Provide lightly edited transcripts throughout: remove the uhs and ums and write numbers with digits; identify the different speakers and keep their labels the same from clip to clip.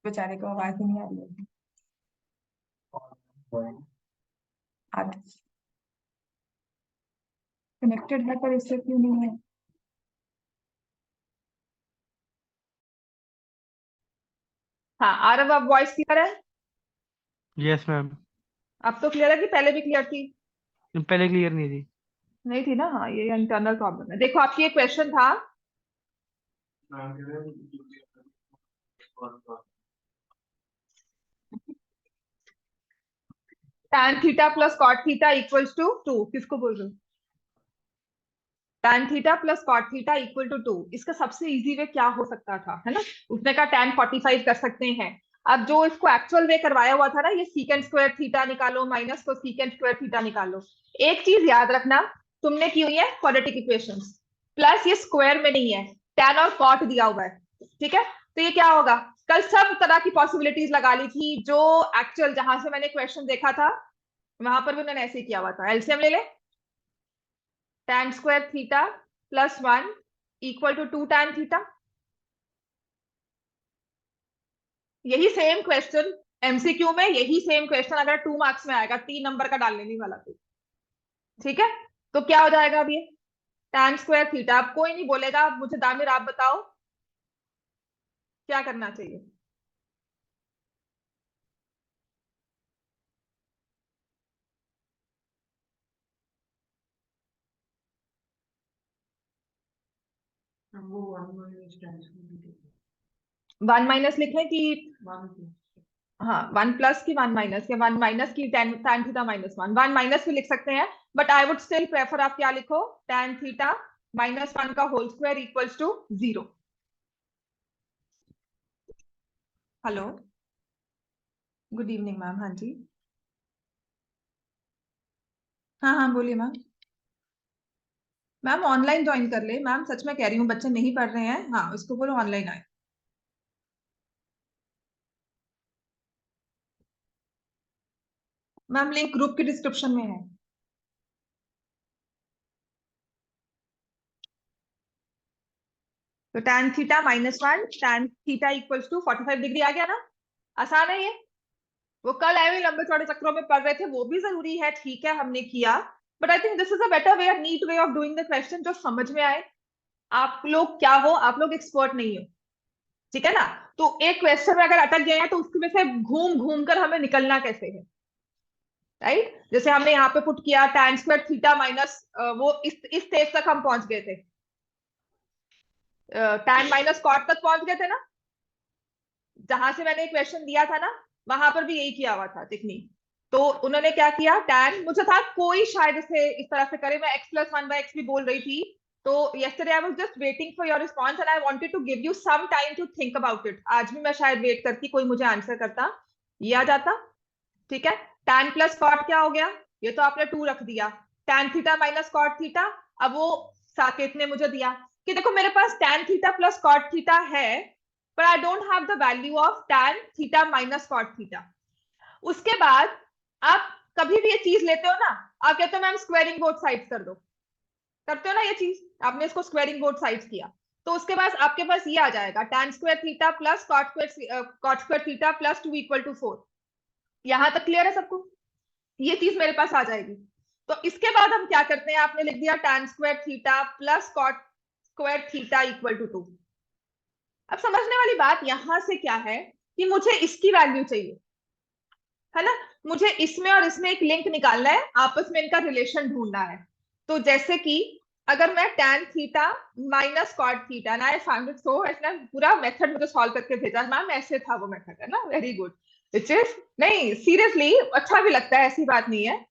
Speaker 1: बेचारे को आवाज ही नहीं आ रही होगी। कनेक्टेड है पर इससे क्यों नहीं है? हाँ आरव, अब वॉइस क्लियर है?
Speaker 2: Yes ma'am.
Speaker 1: अब तो क्लियर है कि पहले भी क्लियर थी?
Speaker 2: पहले क्लियर नहीं थी।
Speaker 1: नहीं थी ना, हाँ ये इंटरनल प्रॉब्लम है। देखो आपकी एक क्वेश्चन था, tan theta plus cot theta equals to 2। किसको बोल रहे हो? tan theta plus cot theta equal to 2, इसका सबसे इजी वे क्या हो सकता था, है ना? उसने कहा tan 45 कर सकते हैं। अब जो इसको एक्चुअल वे करवाया हुआ था ना, ये सीकेंड स्क्वायर थीटा निकालो माइनस को सीकेंड स्क्वायर थीटा निकालो। एक चीज याद रखना, तुमने की हुई है क्वाड्रेटिक इक्वेशंस, प्लस ये स्क्वायर में नहीं है, tan और कॉट दिया हुआ है, ठीक है? तो ये क्या होगा, कल सब तरह की पॉसिबिलिटीज लगा ली थी, जो एक्चुअल जहां से मैंने क्वेश्चन देखा था वहां पर भी उन्होंने ऐसे ही किया हुआ था। एलसीएम ले ले, tan square theta plus 1 equal to 2 tan theta. यही सेम क्वेश्चन एमसीक्यू में, यही सेम क्वेश्चन अगर 2 मार्क्स में आएगा, 3 नंबर का डालने नहीं वाला तो, ठीक है? तो क्या हो जाएगा अब ये tan स्क्वायर थीटा? अब कोई नहीं बोलेगा, अब मुझे दामिर आप बताओ क्या करना चाहिए। वन माइनस लिखें कि हाँ, 1 प्लस की 1 माइनस, या 1 माइनस की tan थीटा माइनस 1, 1 माइनस भी लिख सकते हैं, but I would still prefer आप क्या लिखो, tan थीटा माइनस 1 का whole square equals to 0। Hello, good evening ma'am. हाँ जी, हाँ हाँ बोलिए मैम। मैम ऑनलाइन ज्वाइन कर ले मैम, सच में कह रही हूँ, बच्चे नहीं पढ़ रहे हैं, हाँ उसको बोलो ऑनलाइन आए। मैम लिंक ग्रुप के डिस्क्रिप्शन में है। तो tan theta minus 1 tan theta equals to 45 degree आ गया ना? आसान है ये। वो कल आए हुए लंबे चौड़े चक्रों में पढ़ रहे थे, वो भी जरूरी है, ठीक है हमने किया, but I think this is a better way, neat way of doing the question, जो समझ में आए। आप लोग क्या हो, आप लोग एक्सपर्ट नहीं हो, ठीक है ना? तो एक क्वेश्चन में अगर अटक गए हैं तो उसमें से घूम घूम कर हमें निकलना कैसे है, राइट? जैसे हमने यहाँ पे पुट किया tan स्क्वायर थीटा माइनस, वो इस स्टेज तक हम पहुंच गए थे, tan माइनस कॉट तक पहुंच गए थे ना, जहां से मैंने क्वेश्चन दिया था ना, वहां पर भी यही किया हुआ था टेक्निक। तो उन्होंने क्या किया, tan, मुझे था कोई शायद इसे इस तरह से करे, मैं x प्लस 1/x भी बोल रही थी। तो yesterday I was just waiting for your response and I wanted to give you some time to think about it। आज भी मैं शायद वेट करती, कोई मुझे आंसर करता, ये आ जाता, ठीक है? tan प्लस कॉट क्या हो गया, ये तो आपने 2 रख दिया, tan theta minus cot theta. अब वो साकेत ने मुझे दिया कि देखो मेरे पास tan theta plus cot theta है, but I don't have the value of tan theta minus cot theta. उसके बाद आप कभी भी ये चीज लेते हो ना, आप कहते हो मैम स्क्वायरिंग बोथ साइड्स कर दो, करते हो ना ये चीज, आपने इसको स्क्वायरिंग बोथ साइड्स किया, तो उसके बाद आपके पास ये आ जाएगा tan square theta plus cot square theta plus 2 equal to 4। यहां तक क्लियर है सबको? ये चीज मेरे पास आ जाएगी। तो इसके बाद हम क्या करते हैं, आपने लिख दिया tan square theta plus cot square theta equal to 2। अब समझने वाली बात यहां से क्या है कि मुझे इसकी वैल्यू चाहिए, है ना? मुझे इसमें और इसमें एक लिंक निकालना है, आपस में इनका रिलेशन ढूंढना है। तो जैसे कि अगर मैं tan theta minus cot theta, ना आई फाउंड इट सो, इसने पूरा मेथड मुझे सॉल्व करके भेजा मैम, ऐसे था वो मेथड, है ना? वेरी गुड, विच इज, नहीं सीरियसली अच्छा भी लगता है, ऐसी बात नहीं है।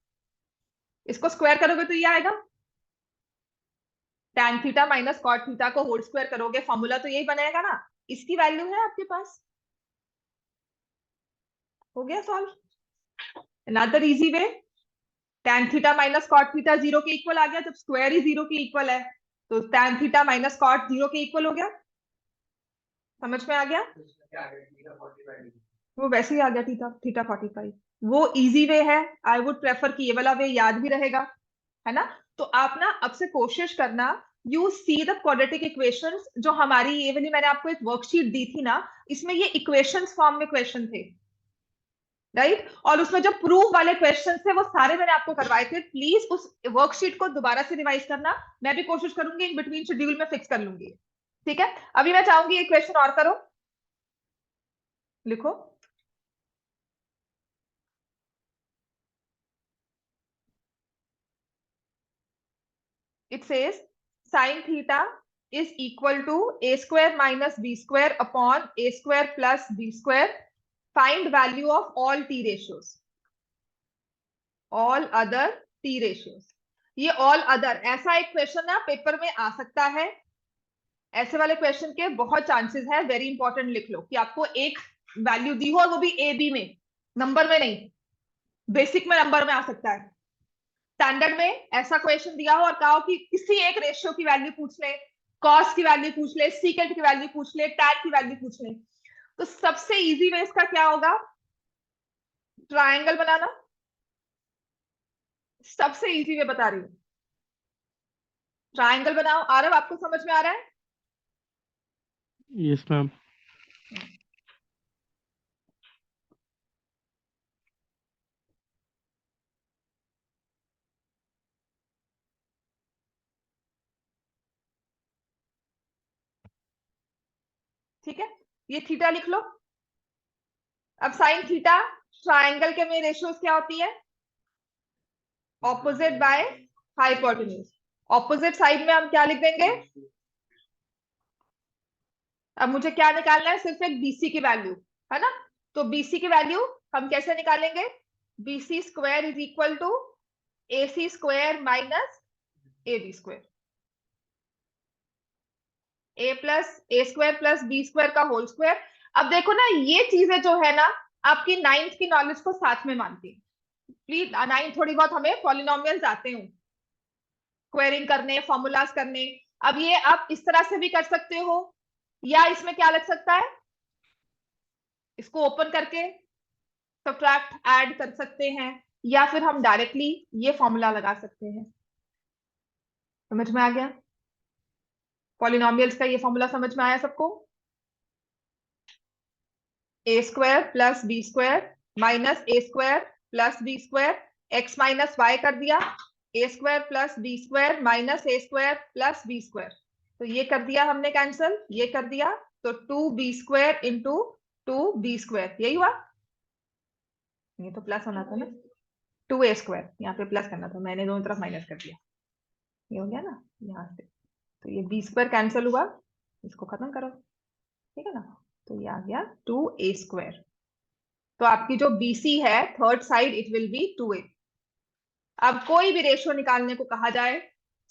Speaker 1: इसको स्क्वायर करोगे तो ये आएगा, tan theta minus cot theta को होल स्क्वायर करोगे, फॉर्मूला तो यही बनेगा ना। इसकी वैल्यू है आपके पास, हो गया solve. Another easy way, tan theta minus cot theta 0 के इक्वल आ गया, जब स्क्वायर ही 0 के इक्वल है तो tan थीटा माइनस कॉट 0 के इक्वल हो गया। समझ में आ गया? वो वैसे ही आ गया, थीटा थीटा 45। वो इजी वे है, आई वुड प्रेफर कि ये वाला वे याद भी रहेगा, है ना? तो आप ना अब से कोशिश करना you see the quadratic equations, जो हमारी ये वाली मैंने आपको एक वर्कशीट दी थी ना, इसमें ये इक्वेशंस फॉर्म में क्वेश्चन थे, राइट? और उसमें जो प्रूफ वाले क्वेश्चन थे वो सारे मैंने आपको करवाए थे। प्लीज उस वर्कशीट को दोबारा से रिवाइज करना, मैं भी कोशिश करूंगी इन बिटवीन शेड्यूल में फिक्स कर लूंगी, ठीक है? अभी मैं चाहूंगी एक क्वेश्चन और करो, लिखो। It says sin theta is equal to a square minus b square upon a square plus b square. Find value of all t ratios. All other t ratios. ये all other ऐसा एक question ना paper में आ सकता है, ऐसे वाले question के बहुत चांसेस है, वेरी इंपॉर्टेंट लिख लो, कि आपको एक वैल्यू दी हो और वो भी ए बी में, नंबर में नहीं, बेसिक में नंबर में आ सकता है। स्टैंडर्ड में ऐसा क्वेश्चन दिया हो और कहा हो कि किसी एक रेशियो की वैल्यू पूछ ले, कॉस की वैल्यू पूछ ले, सीकेंट की वैल्यू पूछ ले, टैन की वैल्यू पूछ ले, तो सबसे इजी वे इसका क्या होगा? ट्रायंगल बनाना। सबसे इजी वे बता रही हूँ, ट्रायंगल बनाओ। आरव, आपको समझ में आ रहा है?
Speaker 2: Yes ma'am.
Speaker 1: ठीक है, ये थीटा लिख लो। अब साइन थीटा, ट्रायंगल के में रेशियोज क्या होती है? Opposite by hypotenuse. Opposite side में हम क्या लिख देंगे? अब मुझे क्या निकालना है? सिर्फ एक बीसी की वैल्यू, है ना? तो बीसी की वैल्यू हम कैसे निकालेंगे? B C square is equal to AC square minus AB square, A square plus B square का होल स्क्वायर। अब देखो ना, ये चीजें जो है ना, आपकी नाइन्थ की नॉलेज को साथ में मानती है। प्लीज, नाइन्थ थोड़ी बहुत हमें पॉलिनोमियल्स आते हो, स्क्वायरिंग करने, फॉर्मूलाज करने। अब ये आप इस तरह से भी कर सकते हो, या इसमें क्या लग सकता है, इसको ओपन करके सब्ट्रैक्ट ऐड कर सकते हैं, या फिर हम डायरेक्टली ये फॉर्मूला लगा सकते हैं। समझ में आ गया? पॉलिनोमियल्स का ये फॉर्मूला समझ में आया सबको? A square plus B square minus A square plus B square, X minus Y कर दिया, A square plus B square minus A square plus B square, तो ये कर दिया हमने कैंसिल, ये कर दिया, तो 2b square into 2b square, यही हुआ। ये तो प्लस होना था ना, 2a स्क्वायर, यहाँ पे प्लस करना था, मैंने दोनों तरफ माइनस कर दिया, ये हो गया ना यहाँ से। तो ये b स्क्वायर कैंसिल हुआ, इसको खत्म करो, ठीक है ना? तो ये आ गया 2a स्क्वायर। तो आपकी जो BC है third side, it will be 2a। अब कोई भी रेशियो निकालने को कहा जाए,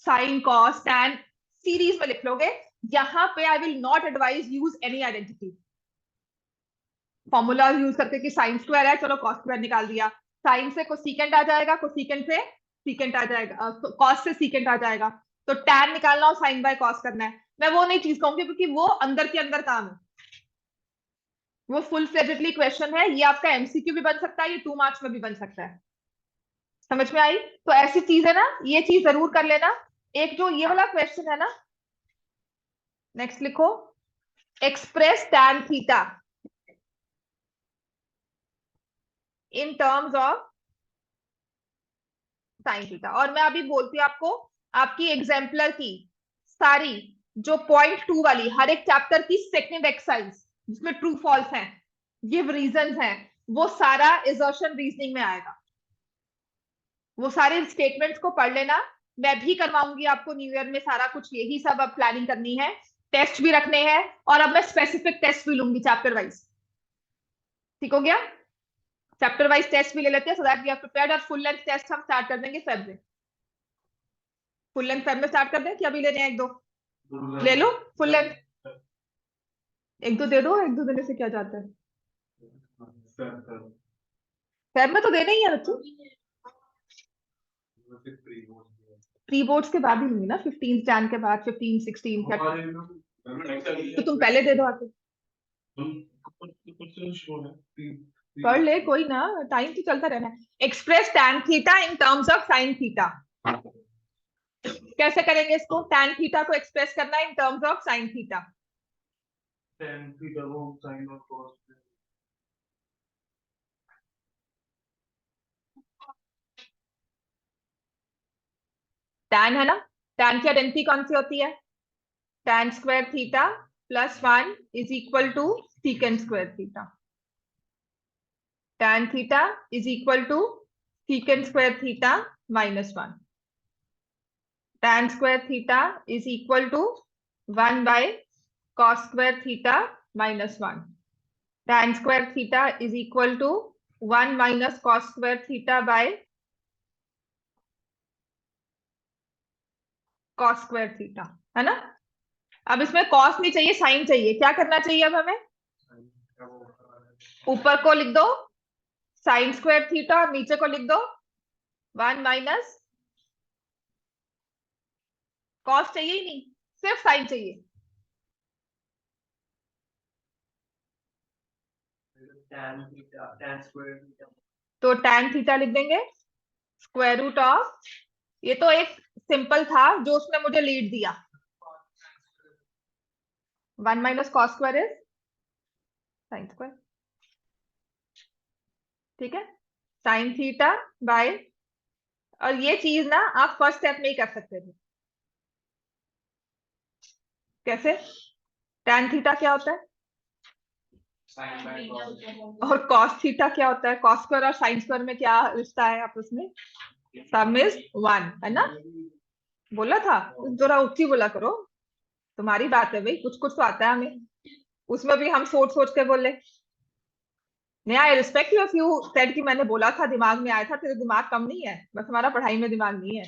Speaker 1: साइन कॉस टैन सीरीज में लिख लोगे। यहां पे I will not advise use any identity formula use करके कि साइन स्क्वायर है, चलो कॉस स्क्वायर निकाल दिया, साइन से कोसिकेंट आ जाएगा, कोसिकेंट से सीकेंट आ जाएगा, कॉस से सीकेंट आ जाएगा, तो टैन निकालना और साइन बाय कॉस करना है। मैं वो नहीं चीज कहूंगी, क्योंकि वो अंदर के अंदर काम है, वो फुल फ्लेजेडली क्वेश्चन है। ये आपका MCQ भी बन सकता है, ये 2 मार्क्स में भी बन सकता है। समझ में आई? तो ऐसी चीज है ना, ये चीज जरूर कर लेना। एक जो ये वाला क्वेश्चन है ना, नेक्स्ट लिखो, express tan theta in terms of sine theta. और मैं अभी बोलती हूँ आपको, आपकी एग्जाम्पलर की सारी जो .2 वाली हर एक चैप्टर की सेकंड एक्सरसाइज जिसमें ट्रू फॉल्स हैं, गिव रीजंस हैं, वो सारा असर्शन रीजनिंग में आएगा। वो सारे स्टेटमेंट्स को पढ़ लेना। मैं भी करवाऊंगी आपको न्यू ईयर में सारा कुछ, यही सब अब प्लानिंग करनी है, टेस्ट भी रखने हैं, और अब मैं स्पेसिफिक टेस्ट भी लूंगी चैप्टर वाइज। ठीक हो गया? चैप्टर वाइज टेस्ट भी ले लेते हैं, so that we are prepared. और फुल लेंथ टेस्ट हम स्टार्ट कर देंगे फेब में। फुल लेंथ फेब में स्टार्ट कर दें कि अभी लेने हैं? एक दो ले लो फुल लेंथ, एक दो दे दो, एक दो देने से क्या जाता है? फेब में तो देने ही है बच्चों, प्री बोर्ड्स के बाद ही लूंगी ना, 15 जैन के बाद, 15 16 क्या, तो तुम पहले दे दो आके, कर ले, कोई ना, टाइम तो चलता रहना है। Express tan theta in terms of sine theta. कैसे करेंगे इसको? tan थीटा को एक्सप्रेस करना है इन terms of sin theta.
Speaker 2: tan theta को sin और cos
Speaker 1: tan है ना, tan की आइडेंटिटी कौन सी होती है? tan square theta plus 1 is equal to secant square theta. tan theta is equal to secant square theta minus 1। tan square theta is equal to 1 by cos square theta minus 1। tan square theta is equal to 1 minus cos square theta by cos square theta, है ना। अब इसमें cos नहीं चाहिए, sin चाहिए। क्या करना चाहिए अब हमें? ऊपर को लिख दो sin स्क्वायर थीटा और नीचे को लिख दो 1 माइनस cos। चाहिए ही नहीं, सिर्फ sin चाहिए। तो tan थीटा लिख देंगे स्क्वायर रूट ऑफ, ये तो एक सिंपल था जो उसने मुझे लीड दिया, 1 minus cos square is sin square. ठीक है, sin थीटा बाय, और ये चीज ना आप फर्स्ट स्टेप में ही कर सकते थे। कैसे? tan थीटा क्या होता है और cos थीटा क्या होता है? cos स्क्वायर और sin स्क्वायर में क्या रिश्ता है आपस में? सम इज 1, है ना। बोला था, जरा ऊंची बोला करो, तुम्हारी बात है भाई, कुछ कुछ तो आता है हमें, उसमें भी हम सोच सोच के बोले। नहीं, I respect you if you said कि मैंने बोला था, दिमाग में आया था। तेरे दिमाग कम नहीं है, बस हमारा पढ़ाई में दिमाग नहीं है।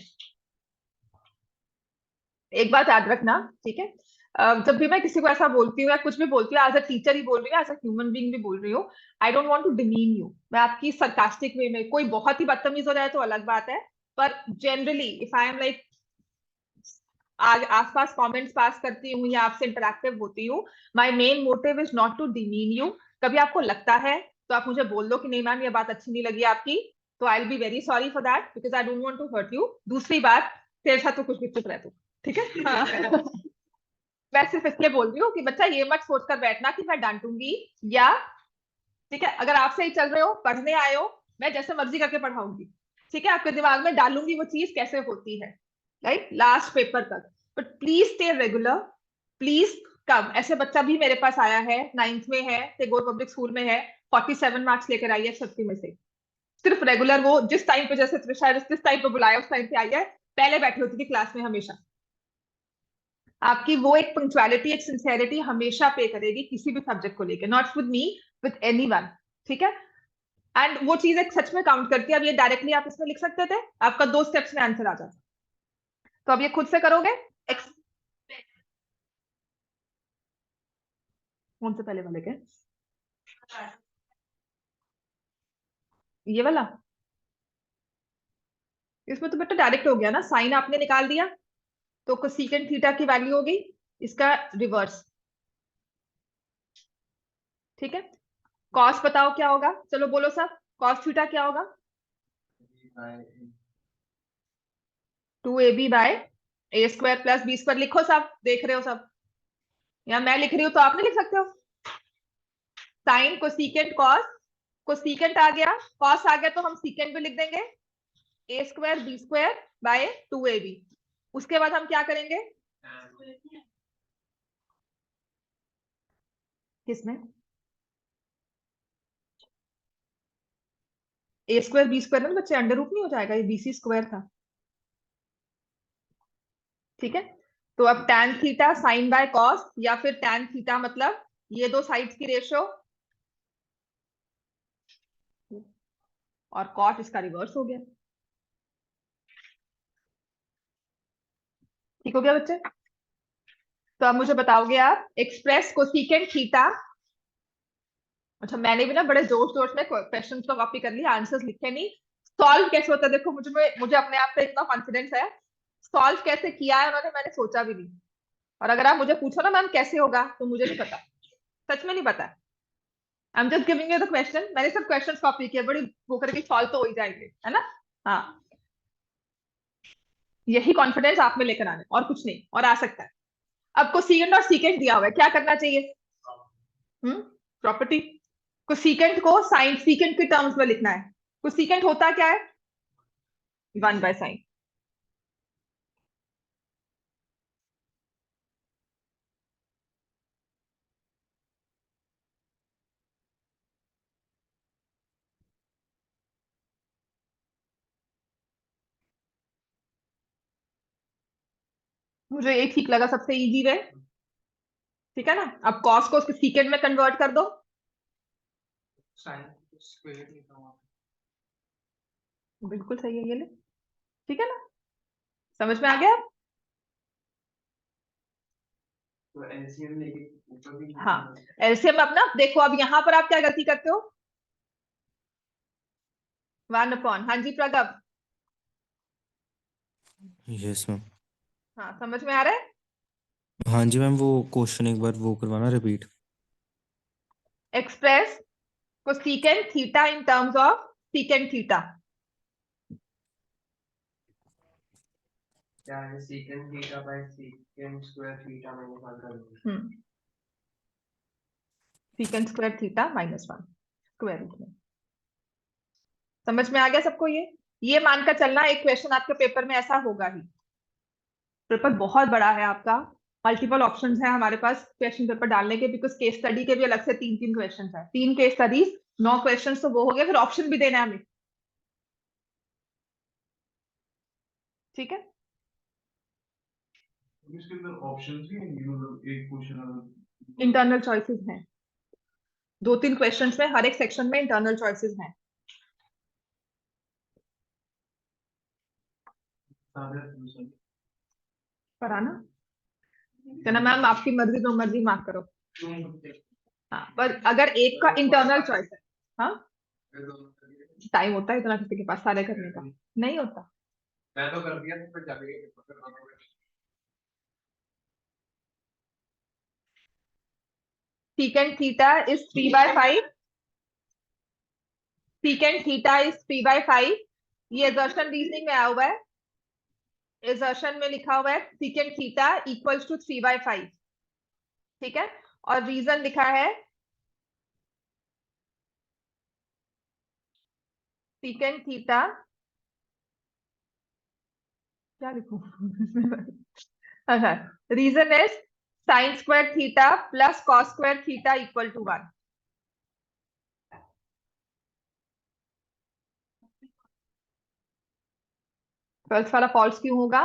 Speaker 1: एक बात याद रखना, ठीक है। जब भी मैं किसी को ऐसा बोलती हूँ या कुछ भी बोलती हूँ, एज अ टीचर ही बोल रही हूँ, एज अ ह्यूमन बीइंग भी बोल रही हूँ, I don't want to demean you. मैं आपकी सरकास्टिक वे में, कोई बहुत ही बदतमीज हो जाए तो अलग बात है, पर generally if I am like आसपास कमेंट्स पास करती हूँ या आपसे इंटरेक्टिव होती हूँ, my main motive is not to demean you. कभी आपको लगता है तो आप मुझे बोल दो कि नहीं मैम ये बात अच्छी नहीं लगी आपकी, तो I will be very sorry for that, because I don't want to hurt you. दूसरी बात, तेरे साथ तो कुछ भी चुप रह तू, ठीक है। हाँ। मैं सिर्फ इसलिए बोल रही हूँ कि बच्चा ये मत सोचकर बैठना कि मैं डांटूंगी, या ठीक है, अगर आप सही चल रहे हो, पढ़ने आए हो, मैं जैसे मर्जी करके पढ़ाऊंगी, ठीक है, आपके दिमाग में डालूंगी वो चीज कैसे होती है, राइट, लास्ट पेपर तक। But please stay regular, please come. ऐसे बच्चा भी मेरे पास आया है, 9th में है, टैगोर पब्लिक स्कूल में है, 47 मार्क्स लेकर आई है 50 में से। सिर्फ रेगुलर, वो जिस टाइम पे, जैसे त्रिषा जिस टाइम पे बुलाया उस टाइम पे आई है, पहले बैठी होती थी क्लास में हमेशा। आपकी वो एक पंक्चुअलिटी, एक सिंसेरिटी हमेशा पे करेगी किसी भी सब्जेक्ट को लेकर, not with me, with anyone, ठीक है। एंड वो चीज एक सच में काउंट करती है। अब ये डायरेक्टली आप इसमें लिख सकते थे, आपका 2 स्टेप्स में आंसर आ जाता। तो अब ये खुद से करोगे। कौन से पहले वाले के? ये वाला? इसमें तो बेटा डायरेक्ट हो गया ना, साइन आपने निकाल दिया तो कोसेकेंट थीटा की वैल्यू हो गई इसका रिवर्स, ठीक है। कॉस बताओ क्या होगा, चलो बोलो सब, कॉस थीटा क्या होगा? 2ab बाय ए स्क्वायर प्लस बी स्क्वायर। लिखो सब, देख रहे हो सब, या मैं लिख रही हूँ तो आप नहीं लिख सकते हो? साइन कोसेकेंट कॉस, कोसेकेंट आ गया, कॉस आ गया, तो हम सीकेंट भी लिख देंगे, A square B square by 2ab। उसके बाद हम क्या करेंगे? किसमें? ए स्क्वायर बी स्क्वायर में बच्चे अंडर रूट नहीं हो जाएगा, ये बीसी स्क्वायर था, ठीक है। तो अब tan theta sine by cos, या फिर tan थीटा मतलब ये दो साइड्स की रेशियो, और कॉट इसका रिवर्स हो गया। ठीक हो गया बच्चे? तो अब मुझे बताओगे आप, एक्सप्रेस कोसेकेंट थीटा। अच्छा, मैंने भी ना बड़े जोश जोश में क्वेश्चन तो कॉपी कर लिया, आंसर्स लिखे नहीं। सॉल्व कैसे होता है देखो, मुझे अपने आप पे इतना कॉन्फिडेंस है, सॉल्व कैसे किया है उन्होंने, मैंने सोचा भी नहीं। और अगर आप मुझे पूछो ना मैम कैसे होगा, तो मुझे नहीं पता, सच में नहीं पता। I am just giving you the question, मैंने सब क्वेश्चंस कॉपी किए, बड़ी वो करके सॉल्व तो हो ही जाएंगे, है ना। हाँ, यही कॉन्फिडेंस आप में लेकर आना और कुछ नहीं, और आ सकता है। अब कोसेकेंट और सीकेंट दिया हुआ है, क्या करना चाहिए? प्रॉपर्टी। कोसेकेंट को साइन सीकेंट के टर्म्स में लिखना है। कोसेकेंट होता क्या है? 1/sin। मुझे ये ठीक लगा, सबसे इजी वे। ठीक है ना? अब कॉस को उसके सीकेंट में कन्वर्ट कर दो।
Speaker 2: साइन स्क्वायर लिखा हुआ
Speaker 1: बिल्कुल सही है ये ले। ठीक है ना? समझ में आ गया?
Speaker 2: तो एलसीएम लेके ऊपर भी
Speaker 1: हाँ, एलसीएम अपना देखो। अब यहाँ पर आप क्या गलती करते हो? 1/, हाँ जी प्रगब।
Speaker 3: Yes ma'am.
Speaker 1: हाँ, समझ में आ रहा है?
Speaker 3: हाँ जी मैम, वो क्वेश्चन एक बार वो करवाना repeat.
Speaker 1: Express cosecant theta in terms of secant theta.
Speaker 2: क्या है secant theta by secant square theta मैंने कहा कर
Speaker 1: secant square theta -1 square root में। समझ में आ गया सबको? ये मानकर चलना, एक क्वेश्चन आपके पेपर में ऐसा होगा ही। पेपर बहुत बड़ा है आपका, मल्टीपल ऑप्शंस है हमारे पास क्वेश्चन पेपर डालने के, बिकॉज केस स्टडी के भी अलग से 3 क्वेश्चन है। 3 केस स्टडीज, 9 क्वेश्चन तो वो हो गए, फिर ऑप्शन भी देना है हमें। ठीक है?
Speaker 2: इसके अंदर ऑप्शंस भी हैं, मतलब एक क्वेश्चन
Speaker 1: इंटरनल चॉइसेस हैं 2-3 क्वेश्चंस में, हर एक सेक्शन में इंटरनल चॉइसेस हैं। कराना कहना मैम आपकी मर्जी, जो मर्जी मार्क करो। हाँ, पर अगर एक का इंटरनल चॉइस है। हाँ, टाइम होता है इतना किसी के पास सारे करने का? नहीं होता।
Speaker 2: मैं तो कर दिया, तो फिर जाके पेपर करवाना पड़ेगा।
Speaker 1: Secant theta is 3/5। Secant theta is 3/5। ये assertion रीजनिंग में आया हुआ है। assertion में लिखा हुआ है secant theta equals to 3/5। ठीक है? और रीजन लिखा है secant theta, क्या लिखूं? अच्छा, reason is sin square theta plus cos square theta equal to 1। Twelfth वाला फॉल्स क्यों होगा?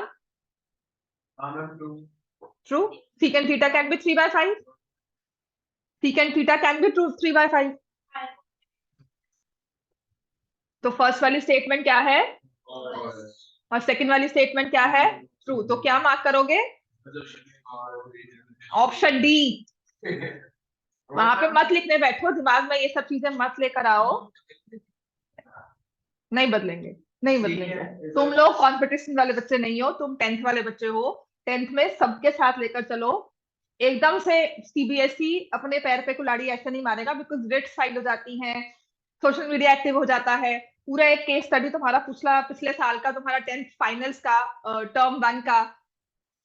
Speaker 1: True. secant theta can be 3/5। secant theta can be true 3/5। तो फर्स्ट वाली स्टेटमेंट क्या है और सेकंड वाली स्टेटमेंट क्या है? ट्रू। तो क्या मार्क करोगे? Option D. वहां पे मत लिखने बैठो, दिमाग में ये सब चीजें मत लेकर आओ। नहीं बदलेंगे, नहीं बदलेंगे। तुम लोग कंपटीशन वाले बच्चे नहीं हो, तुम 10th वाले बच्चे हो। 10th में सबके साथ लेकर चलो। एकदम से सीबीएसई अपने पैर पे कुल्हाड़ी ऐसे नहीं मारेगा, बिकॉज रेट्स फाइल हो जाती हैं, सोशल मीडिया एक्टिव हो जाता है। पूरा एक केस स्टडी तुम्हारा पिछले साल का, तुम्हारा 10th फाइनल्स का, टर्म 1 का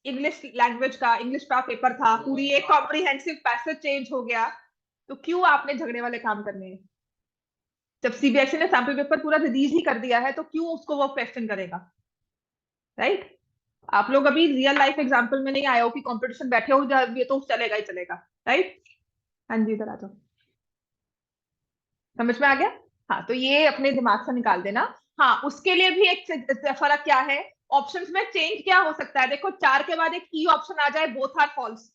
Speaker 1: इंग्लिश लैंग्वेज का, इंग्लिश का पेपर था, पूरी एक कॉम्प्रिहेंसिव पैसेज चेंज हो गया। तो क्यों आपने झगड़े वाले काम करने हैं? जब सीबीएसई ने सैंपल पेपर पूरा रिलीज ही कर दिया है, तो क्यों उसको वो क्वेश्चन करेगा? राइट? आप लोग अभी रियल लाइफ एग्जाम्पल में नहीं आए हो कि कंपटीशन बैठे हो, जब ये तो चलेगा ही चलेगा। राइट? हाँ जी, इधर आ जाओ। समझ में आ गया? हाँ, तो ये अपने दिमाग से निकाल देना। हाँ, उसके लिए भी एक फर्क क्या है, ऑप्शंस में चेंज क्या हो सकता है? देखो, 4 के बाद एक ई ऑप्शन आ जाए, बोथ आर फॉल्स।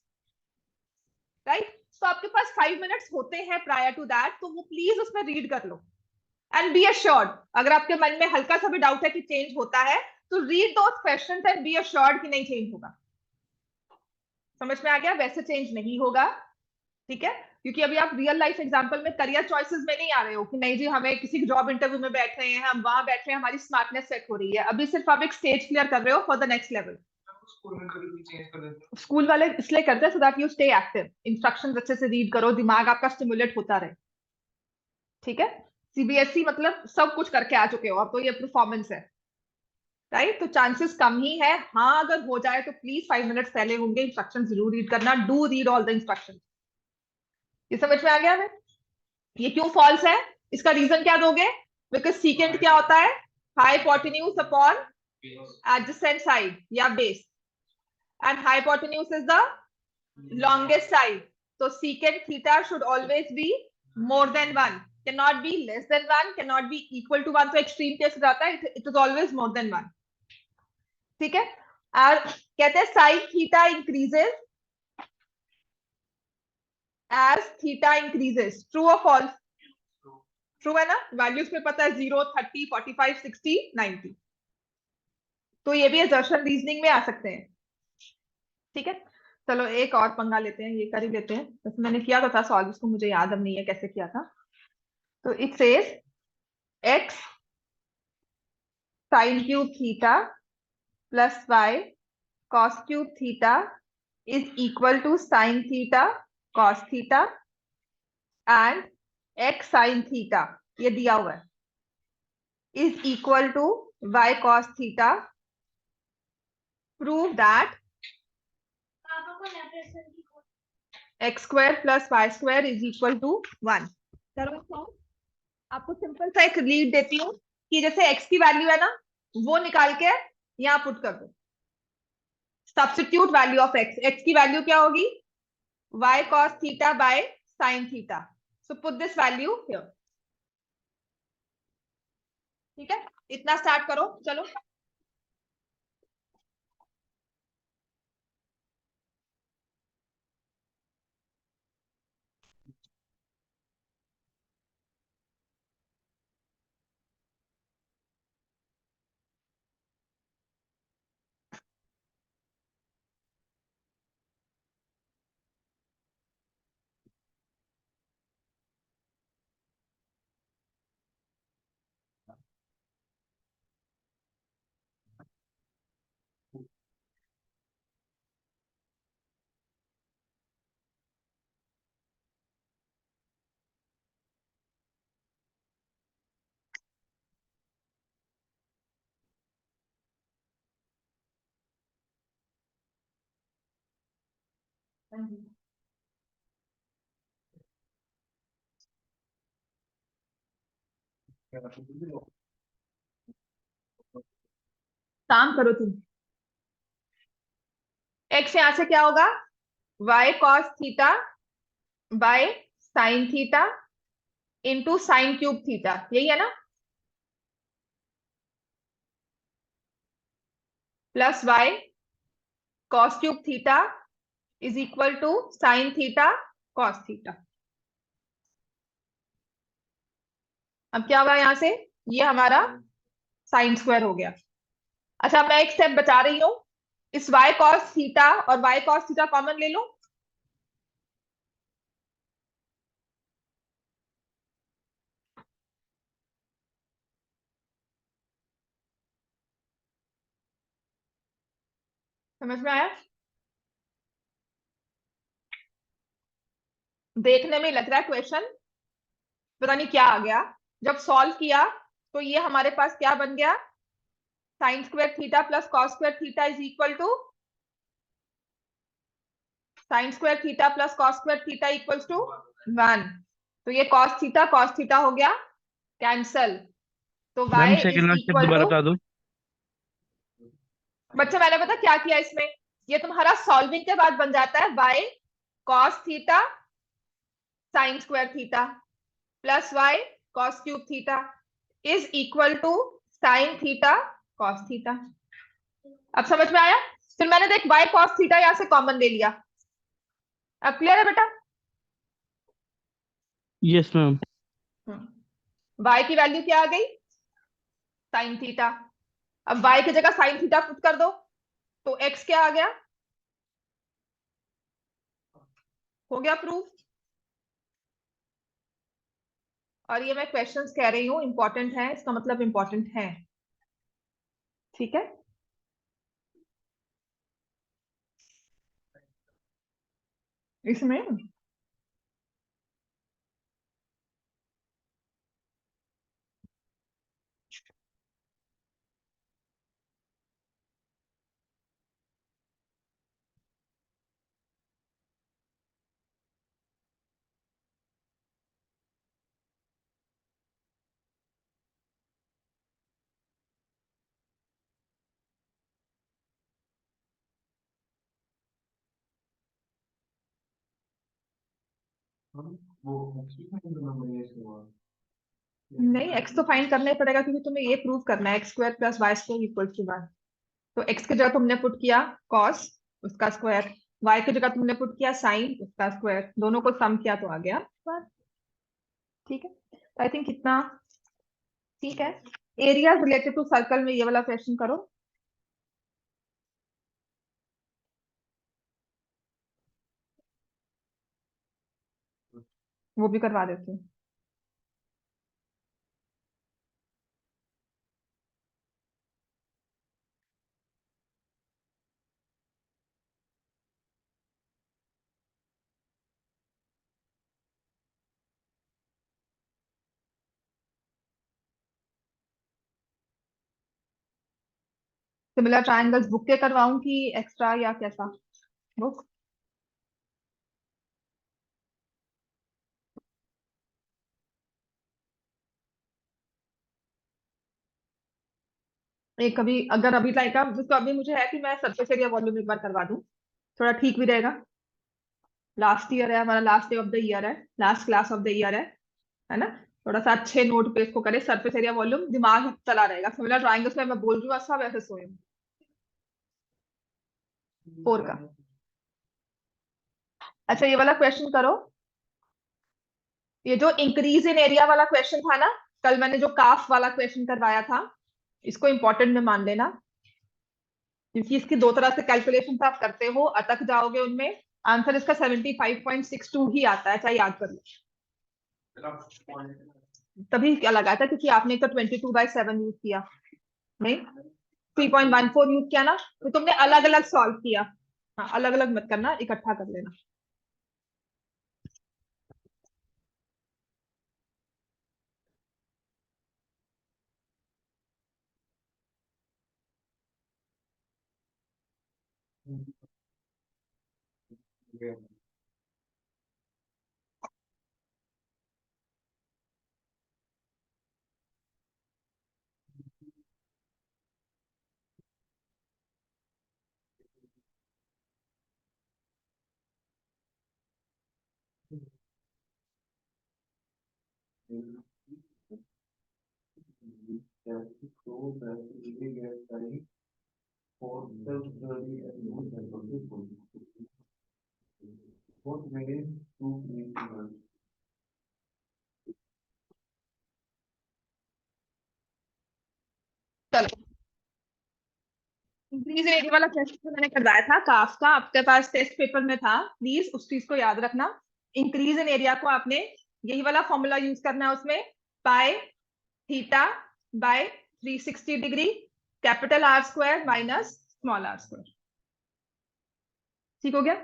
Speaker 1: राइट? तो आपके पास 5 मिनट्स होते हैं प्रायर टू दैट, तो वो प्लीज उसमें रीड कर लो एंड बी अश्योर्ड। अगर आपके मन में हल्का सा भी डाउट है कि चेंज होता है, तो read those questions and B assured कि नहीं चेंज होगा। समझ में आ गया? वैसे चेंज नहीं होगा। ठीक है? क्योंकि अभी आप रियल लाइफ एग्जांपल में करियर चॉइसेस में नहीं आ रहे हो कि नहीं जी हमें किसी जॉब इंटरव्यू में बैठ रहे हैं, हम वहां बैठ रहे हैं, हमारी स्मार्टनेस सेट हो रही है। अभी सिर्फ आप एक स्टेज क्लियर कर रहे हो for the next level. School वाले इसलिए करते हैं so that you stay active, instructions अच्छे से रीड करो, दिमाग आपका स्टिमुलेट होता रहे। ठीक है? सीबीएसई मतलब सब कुछ करके आ चुके हो, अब तो ये परफॉर्मेंस है। राइट। तो चांसेस कम ही है। हाँ अगर हो जाए तो प्लीज 5 मिनट्स पहले होंगे, इंस्ट्रक्शन जरूर रीड करना, do read all the instruction. ये समझ में आ गया है? ये क्यों फॉल्स है, इसका रीजन क्या दोगे? बिकॉज सीकेंट क्या होता है? हाइपोटेन्यूज अपॉन एडजेसेंट साइड या base, and hypotenuse is the longest side. So secant theta should always be more than 1, cannot be less than 1, cannot be equal to 1. तो extreme case रहता है, it is always more than 1. ठीक है। और कहते हैं sin theta increases as theta increases. True or false? True है ना? वैल्यूज में पता है 0, 30, 45, 60, 90। तो ये भी assertion रीजनिंग में आ सकते हैं। ठीक है। चलो एक और पंगा लेते हैं, ये कर ही लेते हैं। वैसे मैंने किया तो था सॉल्व, इसको मुझे याद अब नहीं है कैसे किया था। तो it says x sin cube theta plus y cos cube theta is equal to sin theta cos theta and x sin theta, ये दिया हुआ है, is equal to y cos theta. Prove that x square plus y square is equal to 1. करो। आपको simple सा एक lead देती हूँ कि जैसे x की वैल्यू है ना, वो निकाल के यहाँ पुट कर दो। Substitute value of x, x की वैल्यू क्या होगी? y cos theta by sin theta. So put this value here. ठीक है, इतना स्टार्ट करो। चलो काम करो तुम। x यहां से क्या होगा? y cos theta by sine theta into sine cube theta, यही है ना? Plus y cos cube theta is equal to sine theta cos theta. अब क्या होगा यहां से? ये हमारा साइन स्क्वायर हो गया। अच्छा मैं एक स्टेप बचा रही हूं, इस y cos थीटा और y cos थीटा कॉमन ले लो। समझ में आया? देखने में लग रहा है क्वेश्चन पता नहीं क्या आ गया, जब सॉल्व किया तो ये हमारे पास क्या बन गया? Sine square theta plus cos square theta is equal to sine square theta plus cos square theta equals to 1। तो ये कॉस थीटा हो गया कैंसल। तो y
Speaker 4: ma'am
Speaker 1: is
Speaker 4: second last step
Speaker 1: equal
Speaker 4: दोबारा
Speaker 1: टू,
Speaker 4: बता दो।
Speaker 1: बच्चे मैंने पता क्या किया इसमें, ये तुम्हारा सॉल्विंग के बाद बन जाता है y cos theta sine square theta plus y cos cube theta is equal to sine theta cos theta. अब समझ में आया? फिर मैंने देख y cos थीटा यहां से कॉमन ले लिया। अब क्लियर है बेटा?
Speaker 4: Yes ma'am.
Speaker 1: y की वैल्यू क्या आ गई? Sine theta. अब y की जगह साइन थीटा पुट कर दो तो x क्या आ गया? हो गया प्रूफ। और ये मैं क्वेश्चंस कह रही हूं इंपॉर्टेंट है, इसका मतलब इंपॉर्टेंट है। ठीक है। इसमें नहीं, x तो फाइंड करना ही पड़ेगा क्योंकि तुम्हें ये प्रूव करना है x² + y² इक्वल टू 1। तो x की जगह तुमने पुट किया cos, उसका स्क्वायर, y की जगह तुमने पुट किया sin, उसका स्क्वायर, दोनों को सम किया तो आ गया 1। ठीक है, आई थिंक इतना ठीक है। एरिया रिलेटेड टू सर्कल में ये वाला क्वेश्चन करो। वो भी करवा देती हूँ। सिमिलर ट्रायंगल्स बुक के करवाऊं कि एक्स्ट्रा या कैसा? बुक। एक कभी अगर अभी लाइक जिसको अभी मुझे है कि मैं सरफेस एरिया वॉल्यूम एक बार करवा दूं, थोड़ा ठीक भी रहेगा। लास्ट ईयर है हमारा, last day of the year है, last class of the year है ना? थोड़ा सा अच्छे नोट पे इसको करें, सरफेस एरिया वॉल्यूम दिमाग चला रहेगा। सिमिलर ट्रायंगल्स में मैं बोल रही हूँ ऐसा वैसे सोए 4 का। अच्छा, ये वाला क्वेश्चन करो। ये जो इंक्रीज इन एरिया वाला क्वेश्चन था ना, कल मैंने जो काफ वाला क्वेश्चन करवाया था, इसको इंपॉर्टेंट में मान लेना, क्योंकि इसकी दो तरह से कैलकुलेशन आप करते हो, अटक जाओगे उनमें। आंसर इसका 75.62 ही आता है, चाहे याद कर लो। तभी क्या लगाया था क्योंकि आपने तो 22/7 यूज किया, नहीं 3.14 यूज किया ना, तो तुमने अलग अलग सॉल्व किया। हाँ, अलग अलग मत करना, इकट्ठा कर लेना। चलो, इंक्रीज एरिया वाला क्वेश्चन मैंने करवाया था काफ का, आपके पास टेस्ट पेपर में था, प्लीज उस चीज को याद रखना। इंक्रीज इन एरिया को आपने यही वाला फॉर्मूला यूज करना है उसमें, pi theta by 360 degree, capital R square minus small are square. ठीक हो गया?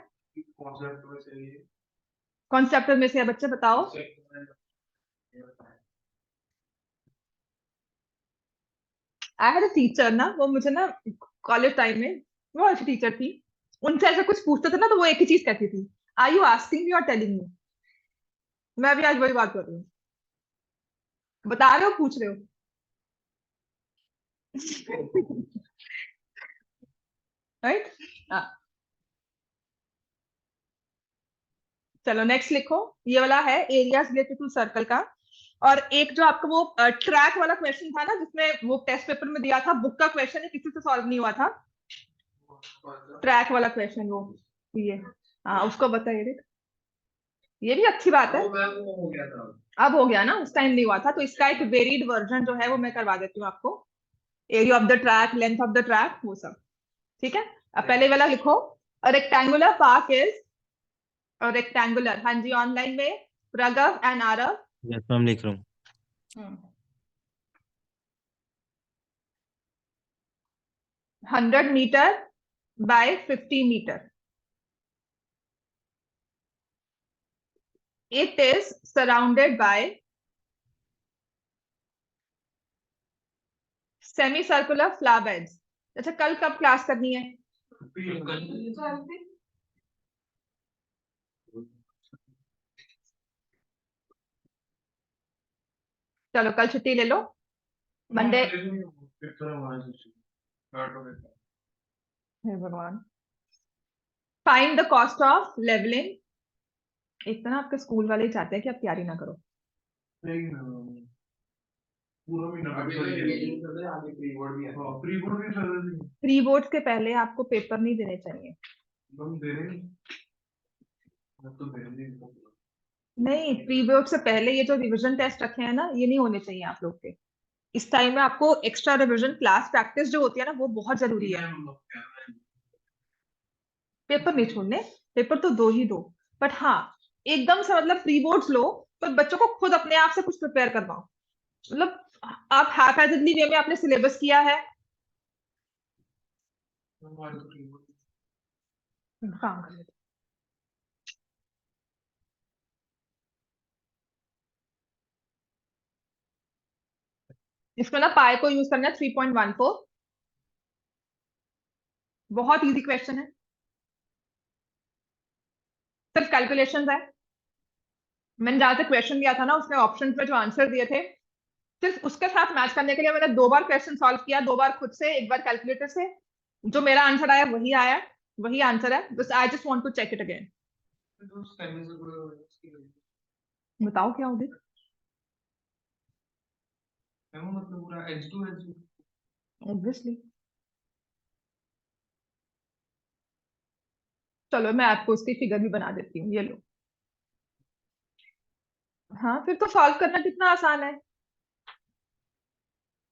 Speaker 1: कौन चैप्टर में से है बच्चे बताओ? आई हैड अ टीचर ना, वो मुझे ना कॉलेज टाइम में, वो अच्छी टीचर थी, उनसे ऐसा कुछ पूछते थे ना तो वो एक ही चीज कहती थी, आर यू आस्किंग मी और टेलिंग मी? मैं भी आज वही बात कर रही हूँ। बता रहे हो, पूछ रहे हो? राइट। चलो नेक्स्ट लिखो। ये वाला है एरियाज रिलेटेड टू सर्कल का। और एक जो आपको वो ट्रैक वाला क्वेश्चन था ना, जिसमें वो टेस्ट पेपर में दिया था, बुक का क्वेश्चन है, किसी से सॉल्व नहीं हुआ था, ट्रैक वाला क्वेश्चन वो, ये, हाँ उसको बताइए। ये भी अच्छी बात है, अब हो गया ना, उस टाइम नहीं हुआ था, तो इसका एक वेरिड वर्जन जो है वो मैं करवा देती हूँ आपको। Area of the track, length of the track, वो सब। ठीक है, अब पहले वाला लिखो। रेक्टेंगुलर पार्क इज, रेक्टेंगुलर, हाँ जी, ऑनलाइन में Raghav and Aarav.
Speaker 3: Yes ma'am, लिख रहा हूँ।
Speaker 1: 100 metre by 50 metre. It is surrounded by semicircular flower beds. अच्छा, कल कब क्लास करनी है? चलो कल छुट्टी ले लो, मंडे। हे भगवान। Find the cost of levelling एक तो ना आपके स्कूल वाले ही चाहते हैं कि आप तैयारी ना करो।
Speaker 2: नहीं पूरा महीना
Speaker 4: अभी तो रिवीजन कर रहे हैं, आगे प्री बोर्ड भी है।
Speaker 2: प्री बोर्ड भी कर रहे थे।
Speaker 1: प्री बोर्ड के पहले आपको पेपर नहीं देने चाहिए।
Speaker 2: हम दे रहे हैं, मैं तो दे रही हूँ।
Speaker 1: नहीं, प्री बोर्ड से पहले ये जो रिवीजन टेस्ट रखे हैं ना, ये नहीं होने चाहिए आप लोग के। इस टाइम में आपको एक्स्ट्रा रिवीजन क्लास प्रैक्टिस जो होती है ना, वो बहुत जरूरी है। पेपर नहीं छोड़ने, पेपर तो दो ही दो, बट हाँ, एकदम से मतलब प्री बोर्ड्स लो, पर बच्चों को खुद अपने आप से कुछ प्रिपेयर करवाओ। मतलब आप हैफेजली वे में आपने सिलेबस किया है,
Speaker 2: हमारे तो प्री बोर्ड
Speaker 1: काम कर लेते। इसमें ना पाई को यूज करना है 3.14। बहुत इजी क्वेश्चन है, सिर्फ कैलकुलेशंस है। मैंने जहां तक क्वेश्चन दिया था ना, उसमें ऑप्शन पे जो आंसर दिए थे, सिर्फ उसके साथ मैच करने के लिए मैंने 2 बार क्वेश्चन सॉल्व किया, 2 बार खुद से, 1 बार कैलकुलेटर से। जो मेरा आंसर आया वही आया, वही आंसर है, बस I just want to check it again.
Speaker 2: तो सेमी से पूरा उसकी
Speaker 1: बताओ क्या होगी।
Speaker 2: है मतलब पूरा एज टू एज।
Speaker 1: ऑब्वियसली। चलो मैं आपको उसकी फिगर भी बना देती हूँ, ये लो। हाँ, फिर तो सॉल्व करना कितना आसान है।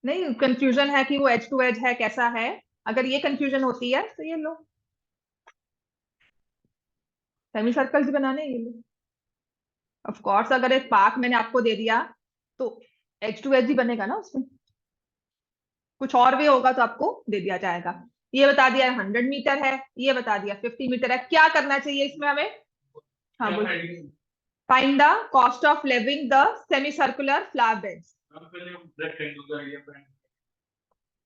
Speaker 1: नहीं, कंफ्यूजन है कि वो एज टू एज है कैसा है, अगर ये कंफ्यूजन होती है तो ये लो, सेमी सर्कल्स बनाने, ये लो। ऑफ कोर्स अगर एक पार्क मैंने आपको दे दिया तो एज टू एज ही बनेगा ना उसमें, कुछ और भी होगा तो आपको दे दिया जाएगा। ये बता दिया 100 मीटर है, ये बता दिया 50 मीटर है, क्या करना चाहिए इसमें हमें। हाँ बोल। Find the cost of living the semi circular flower beds.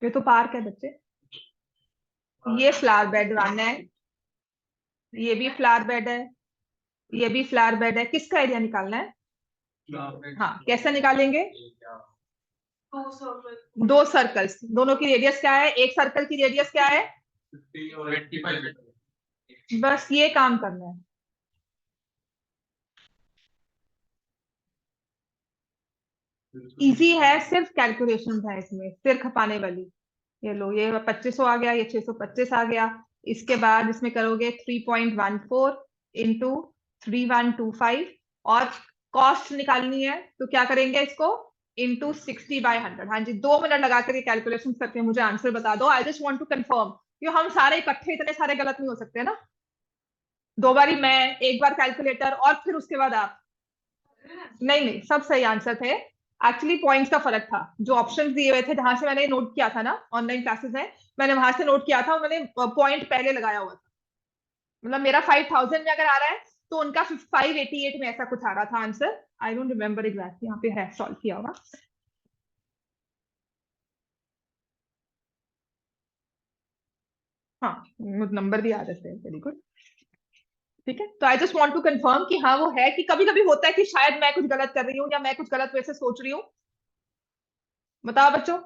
Speaker 1: ये तो पार्क है बच्चे, ये फ्लावर बेड बनाना है, ये भी फ्लावर बेड है, ये भी फ्लावर बेड है, किसका एरिया निकालना है। हाँ, कैसे निकालेंगे। 2 सर्कल्स, दोनों की रेडियस क्या है, एक सर्कल की रेडियस क्या है। बस ये काम करना है। इजी है, सिर्फ कैलकुलेशन है इसमें, सिर खपाने वाली। ये लो, ये 2500 आ गया, ये 625 आ गया। इसके बाद इसमें करोगे 3.14 इंटू 3125, और कॉस्ट निकालनी है तो क्या करेंगे इसको, इंटू 60/100। हाँ जी, 2 मिनट लगा कर ये कैलकुलेशन करके मुझे आंसर बता दो। I just want to confirm कि हम सारे इकट्ठे इतने सारे गलत नहीं हो सकते ना। 2 बारी मैं, 1 बार कैलकुलेटर, और फिर उसके बाद आप। नहीं नहीं, सब सही आंसर थे। एक्चुअली पॉइंट्स का फर्क था, जो ऑप्शंस दिए हुए थे जहां से मैंने नोट किया था ना ऑनलाइन क्लासेस में, मैंने वहां से नोट किया था, उन्होंने पॉइंट पहले लगाया हुआ था। मतलब मेरा 5000 में अगर आ रहा है तो उनका 588 में ऐसा कुछ आ रहा था answer. I don't remember exactly, यहाँ पे है सॉल्व किया होगा। हाँ, नंबर भी आ जाते हैं, वेरी गुड। ठीक है, तो I just want to confirm कि हाँ वो है, कि कभी कभी होता है कि शायद मैं कुछ गलत कर रही हूँ या मैं कुछ गलत वैसे सोच रही हूँ। बताओ बच्चों।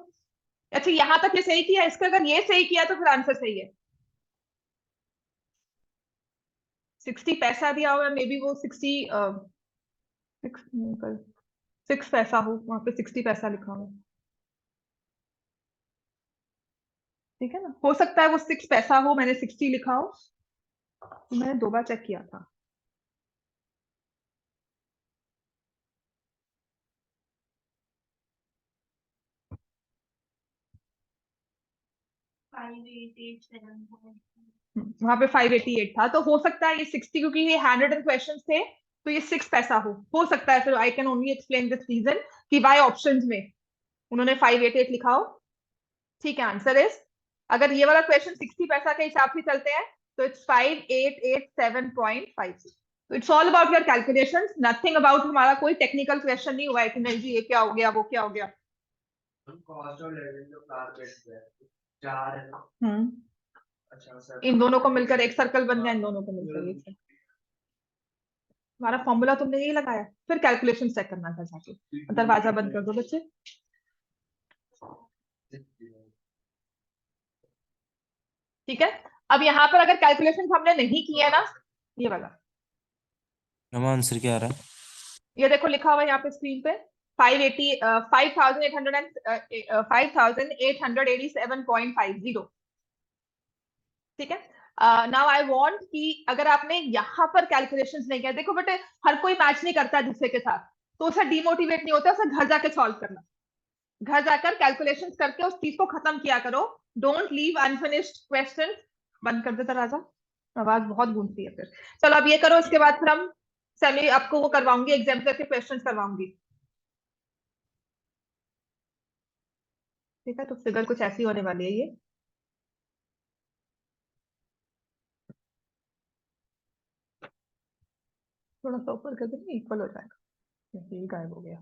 Speaker 1: अच्छा, यहाँ तक ये सही किया, इसका अगर ये सही किया तो फिर आंसर सही है। 60 पैसा दिया हुआ है, मे बी वो 60 6 पैसा हो, वहां पे 60 पैसा लिखा हुआ है। ठीक है ना, हो सकता है वो 6 पैसा हो, मैंने 60 लिखा हो, तो मैंने 2 बार चेक किया था। वहां पे 588 था, तो हो सकता है ये 60, क्योंकि ये हैंड रिटन क्वेश्चन थे, तो ये 6 पैसा हो सकता है। फिर I can only explain this reason कि वाई ऑप्शंस में उन्होंने 588 लिखा हो। ठीक है, आंसर इज, अगर ये वाला क्वेश्चन 60 पैसा के हिसाब से चलते हैं तो इट्स 5887.56। तो it's all about your calculations, nothing about, हमारा कोई टेक्निकल क्वेश्चन नहीं हुआ है कि नहीं जी ये क्या हो गया वो क्या हो गया।
Speaker 4: कॉस्ट ऑफ लिविंग जो फ्लावर बेड्स है 4 है ना। अच्छा सर,
Speaker 1: इन दोनों को मिलकर एक सर्कल बन गया, इन दोनों को मिलकर एक सर्कल। हमारा फॉर्मूला तुमने यही लगाया, फिर कैलकुलेशन चेक करना था जाके। दरवाजा बंद कर दो बच्चे। ठीक है, अब यहाँ पर अगर कैलकुलेशन हमने नहीं किया ना, ये वाला
Speaker 3: मैम आंसर क्या आ रहा है?
Speaker 1: ये देखो लिखा हुआ है यहाँ पे स्क्रीन पे 5887.50। ठीक है। नाउ आई वांट कि अगर आपने यहाँ पर कैलकुलेशंस नहीं किया, देखो बेटे हर कोई मैच नहीं करता दूसरे के साथ, तो उसे डिमोटिवेट नहीं होता, उसे घर जाके सॉल्व करना, घर जाकर कैलकुलेशंस करके उस चीज को खत्म किया करो। Don't leave unfinished question. बंद कर देता राजा, आवाज बहुत गूंजती है फिर। चलो अब ये करो, इसके बाद फिर हम सेमी आपको वो करवाऊंगी, एग्जाम्पलर के क्वेश्चंस करवाऊंगी। ठीक है, तो फिगर कुछ ऐसी होने वाली है ये। थोड़ा सा ऊपर कर देंगे, इक्वल हो जाएगा। ये गायब हो गया।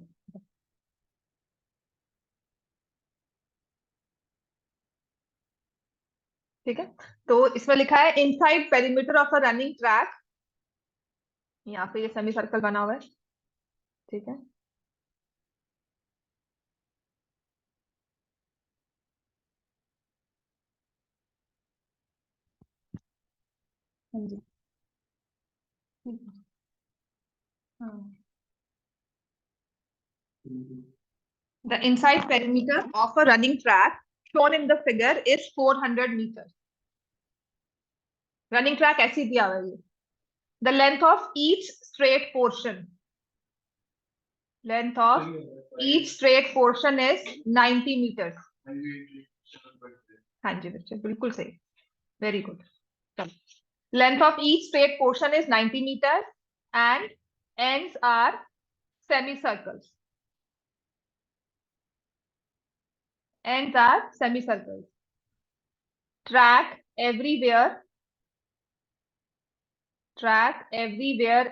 Speaker 1: ठीक है, तो इसमें लिखा है inside perimeter of a running track. यहाँ पे ये सेमी सर्कल बना हुआ है। ठीक है, हाँ जी, ठीक है, हाँ। The inside perimeter of a running track shown in the figure is 400 meters. Running track ऐसी दिया हुआ है। The length of each straight portion. Length of each straight portion is 90 meters. हाँ जी बच्चे, बिल्कुल सही, very good. Length of each straight portion is 90 meters and ends are semicircles. Ends are semicircles. Track everywhere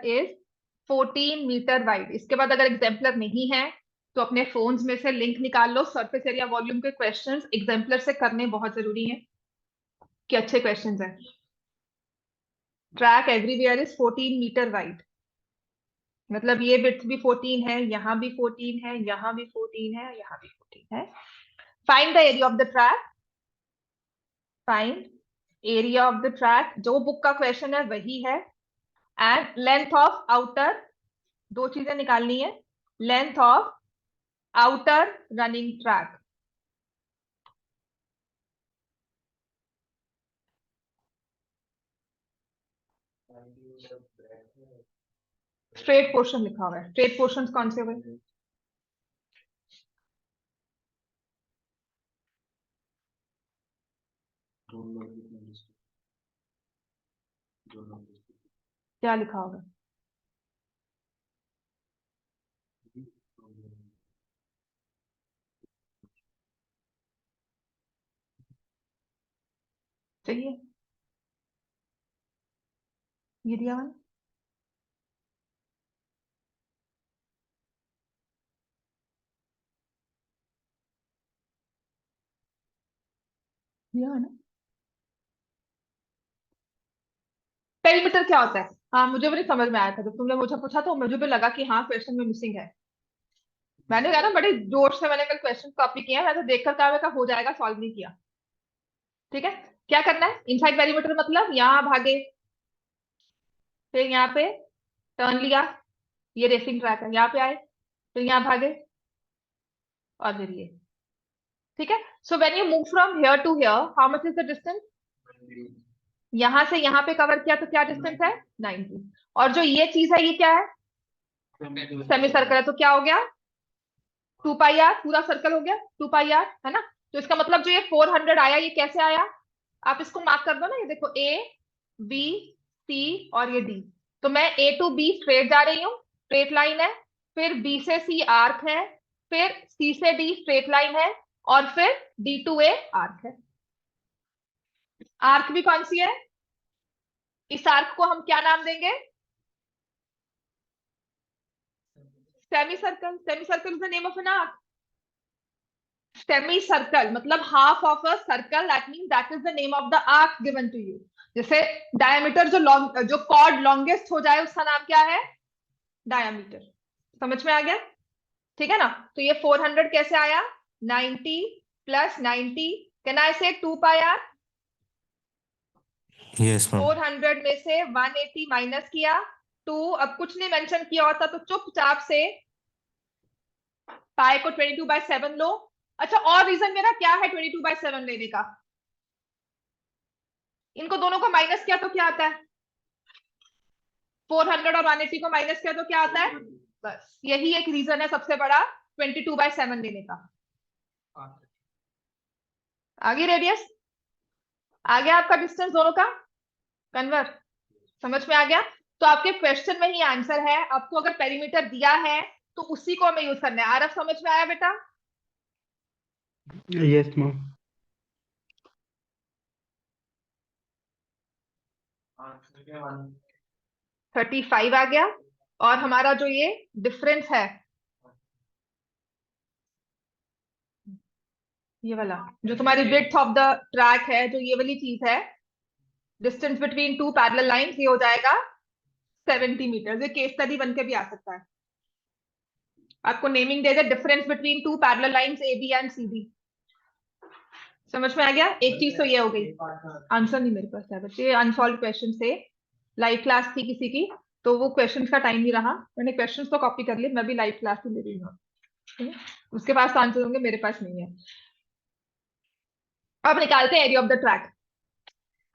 Speaker 1: is 14 metre wide. इसके बाद अगर exemplar नहीं है तो अपने फोन्स में से लिंक निकाल लो, सरफेस एरिया वॉल्यूम के क्वेश्चंस एग्जाम्पलर से करने बहुत जरूरी है कि अच्छे क्वेश्चंस हैं। Track everywhere is 14 metre wide, मतलब ये विड्थ भी 14 है, यहाँ भी 14 है, यहाँ भी 14 है, यहाँ भी 14 है। Find the area of the track. Find area of the track, जो बुक का क्वेश्चन है वही है। एंड लेंथ ऑफ आउटर, दो चीजें निकालनी है। Length of outer running track. Straight portion लिखा हुआ है, स्ट्रेट पोर्शन कौन से हुए? क्या लिखा होगा? चाहिए ये दिया हुआ दिया है ना। पेरीमीटर क्या होता है? हाँ, मुझे भी नहीं समझ में आया था, जब तुमने मुझे पूछा तो मुझे भी लगा कि हाँ क्वेश्चन में मिसिंग है। मैंने कहा ना बड़े जोर से मैंने कल क्वेश्चन कॉपी किया, मैं तो देखकर कहा हो जाएगा, सॉल्व नहीं किया। ठीक है, क्या करना है? इनसाइड पेरीमीटर मतलब यहाँ भागे, फिर यहाँ पे टर्न लिया, ये रेसिंग ट्रैक है, यहाँ पे आए, फिर यहाँ भागे और फिर ये। ठीक है, so when you move from here to here, how much is the distance? यहां से यहां पे कवर किया तो क्या डिस्टेंस है? 90। और जो ये चीज है ये क्या है? सेमी सर्कल है, तो क्या हो गया? 2 पाई आर, पूरा सर्कल हो गया 2 पाई आर, है ना। तो इसका मतलब जो ये 400 आया, ये कैसे आया? आप इसको मार्क कर दो ना, ये देखो ए बी सी और ये डी। तो मैं ए टू बी स्ट्रेट जा रही हूँ, स्ट्रेट लाइन है, फिर बी से सी आर्क है, फिर सी से डी स्ट्रेट लाइन है, और फिर डी टू ए आर्क है। आर्क भी कौन सी है? इस आर्क को हम क्या नाम देंगे? Semi circle. Semi circle is the name of an arc. Semi circle मतलब half of a circle, that means that is the name of the arc given to you. जैसे डायमीटर जो कॉर्ड लॉन्गेस्ट हो जाए उसका नाम क्या है? Diameter. समझ में आ गया? ठीक है ना। तो ये 400 कैसे आया? 90 प्लस 90, कैन आई से 2 पाई आर?
Speaker 3: Yes ma'am.
Speaker 1: 400 में से 180 माइनस किया 2, अब कुछ नहीं मेंशन किया होता तो चुपचाप से पाई को 22/7 लो। अच्छा, और रीजन मेरा क्या है 22/7 लेने का? इनको दोनों को माइनस किया तो क्या आता है? 400 और 180 को माइनस किया तो क्या आता है? बस यही एक रीजन है सबसे बड़ा 22/7 लेने का। आगे रेडियस आ गया आपका, डिस्टेंस दोनों का कन्वर्ट समझ में आ गया। तो आपके क्वेश्चन में ही आंसर है। आपको अगर पेरीमीटर दिया है तो उसी को हमें यूज करना है। आरफ समझ में आया बेटा?
Speaker 5: Yes ma'am.
Speaker 1: 35 आ गया। और हमारा जो ये डिफरेंस है, ये वाला जो तुम्हारी विड्थ ऑफ द ट्रैक है, जो ये वाली चीज है, distance between two parallel lines, ये हो जाएगा 70 मीटर। ये केस स्टडी बन के भी आ सकता है। आपको नेमिंग दे दे, difference between two parallel lines A B and C D. समझ में आ गया? एक चीज तो ये हो गई। आंसर नहीं मेरे पास है बच्चे, अनसॉल्व क्वेश्चन से लाइव क्लास थी किसी की, तो वो क्वेश्चन का टाइम नहीं रहा, मैंने क्वेश्चन तो कॉपी कर लिए। मैं भी लाइव क्लास ही ले रही हूँ, उसके पास तो आंसर होंगे, मेरे पास नहीं है। अब निकालते हैं एरिया ऑफ द ट्रैक।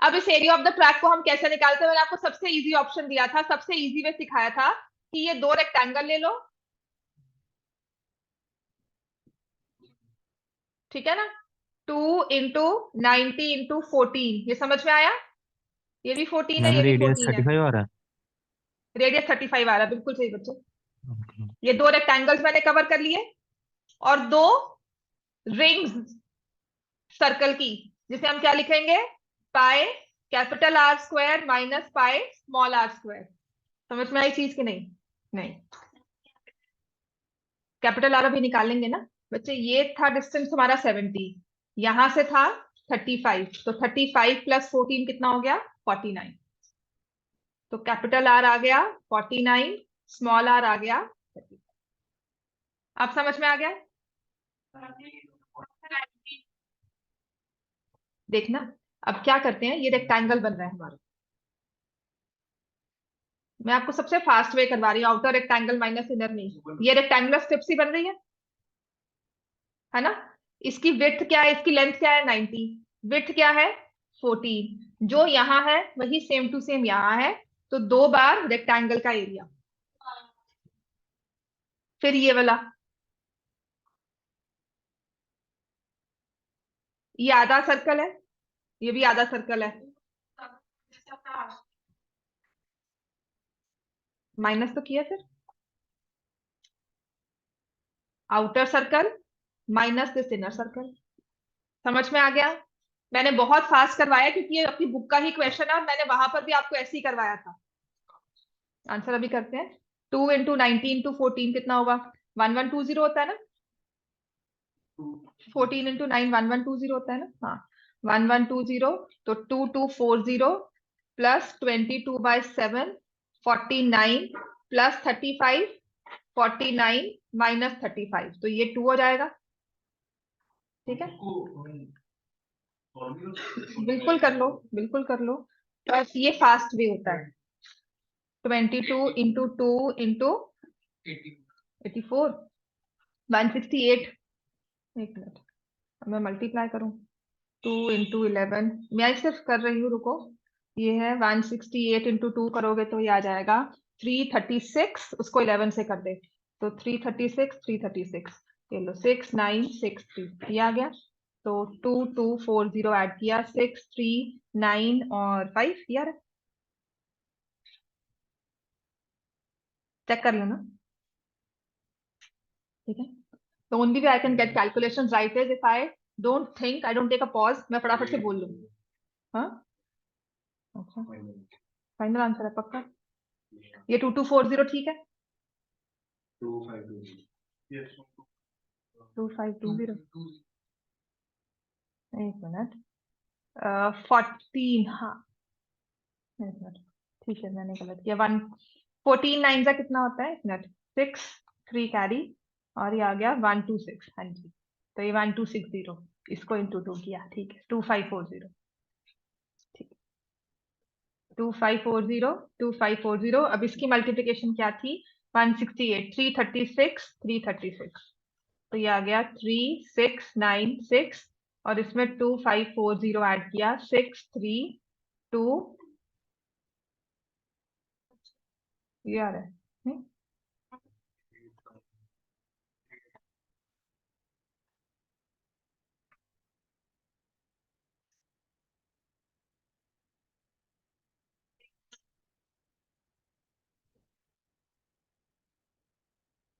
Speaker 1: अब इस एरिया ऑफ द ट्रैक को हम कैसे निकालते हैं? मैंने आपको सबसे इजी ऑप्शन दिया था, सबसे इजी वे सिखाया था कि ये दो रेक्टेंगल ले लो, ठीक है ना, 2 इंटू 90 इंटू 14, ये समझ में आया? ये भी 14 है,
Speaker 3: मैम
Speaker 1: ये भी
Speaker 3: रेडियस
Speaker 1: 14 है।
Speaker 3: 35 आ रहा
Speaker 1: रेडियस 35 आ रहा है, बिल्कुल सही बच्चों।
Speaker 3: है।
Speaker 1: ये दो रेक्टेंगल्स मैंने कवर कर लिए और दो रिंग्स सर्कल की, जिसे हम क्या लिखेंगे? Pi capital R square minus pi small are square. समझ में आई चीज कि नहीं? नहीं, कैपिटल आर अभी निकाल लेंगे ना बच्चे। ये था डिस्टेंस हमारा 70, यहां से था 35, तो 35 प्लस 14 कितना हो गया? 49। तो कैपिटल आर आ गया 49, स्मॉल आर आ गया 35। आप समझ में आ गया? देखना, अब क्या करते हैं, ये रेक्टेंगल बन रहा है हमारा। मैं आपको सबसे फास्ट वे करवा रही हूँ, आउटर रेक्टेंगल माइनस इनर नहीं। ये रेक्टेंगुलर स्ट्रिप सी बन रही है ना? इसकी विड्थ क्या है, इसकी लेंथ क्या है? 90। विड्थ क्या है? 14। जो यहाँ है वही सेम टू सेम यहाँ है, तो 2 बार रेक्टेंगल का एरिया। फिर ये वाला, ये आधा सर्कल है, ये भी आधा सर्कल है। माइनस तो किया, फिर outer circle minus this inner circle. समझ में आ गया? मैंने बहुत फास्ट करवाया क्योंकि ये अपनी बुक का ही क्वेश्चन है और मैंने वहां पर भी आपको ऐसे ही करवाया था। आंसर अभी करते हैं। 2 इंटू 90 इंटू 14 कितना होगा? 1120 होता है ना? 14 इंटू 9 1120 होता है ना? हाँ, 1120। तो 2240 प्लस 22/7 49 प्लस 35 49 माइनस 35, तो ये 2 हो जाएगा। ठीक है, बिल्कुल कर लो, बिल्कुल कर लो। बस ये फास्ट वे होता है। 22 इंटू 2 इंटू 84 168। एक मिनट, मैं मल्टीप्लाई करूं। 2 इंटू 11, मैं सिर्फ कर रही हूँ, रुको। ये है 168 इंटू 2 करोगे तो ये आ जाएगा 336। उसको 11 से कर दे तो 336 336, ये लो 6963, ये आ गया। तो 2240 ऐड किया, 639 और 5, यार चेक कर लेना। ठीक है, तो only way I can get calculation right is if I don't think, I don't take a pause, मैं फटाफट से बोल लूंगी। हाँ, अच्छा, फाइनल आंसर है पक्का? ये 2240 ठीक है? 2520, एक मिनट, 14, हाँ एक मिनट, ठीक है मैंने गलत किया। 14 9 का कितना होता है? एक मिनट, 6 3 कैरी और ये आ गया 126। हाँ जी, तो ये 1260, इसको इंटू 2 किया, ठीक है 2540। ठीक, 2540 2540। अब इसकी मल्टीप्लिकेशन क्या थी? 168, 336 336। तो ये आ गया 3696, और इसमें 2540 ऐड किया, 632। ये आ रहा है।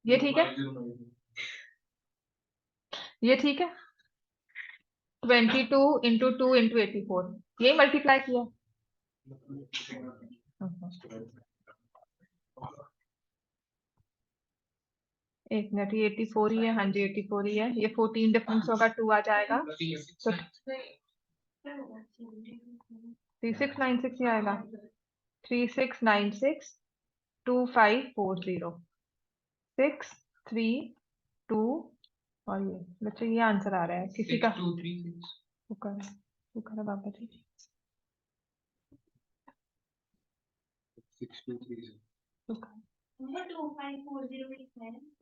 Speaker 1: ये ठीक है, ये ठीक है। 22 × 2 × 84, यही मल्टीप्लाई किया। एक मिनट, ये 84 ही है। हाँ जी 84 ही है। ये 14 डिफरेंस होगा, 2 आ जाएगा, तो 3696 ही आएगा। 3696 2540 632। और ये बच्चे, ये आंसर आ रहा है किसी का? शुक्र है बाबा जी।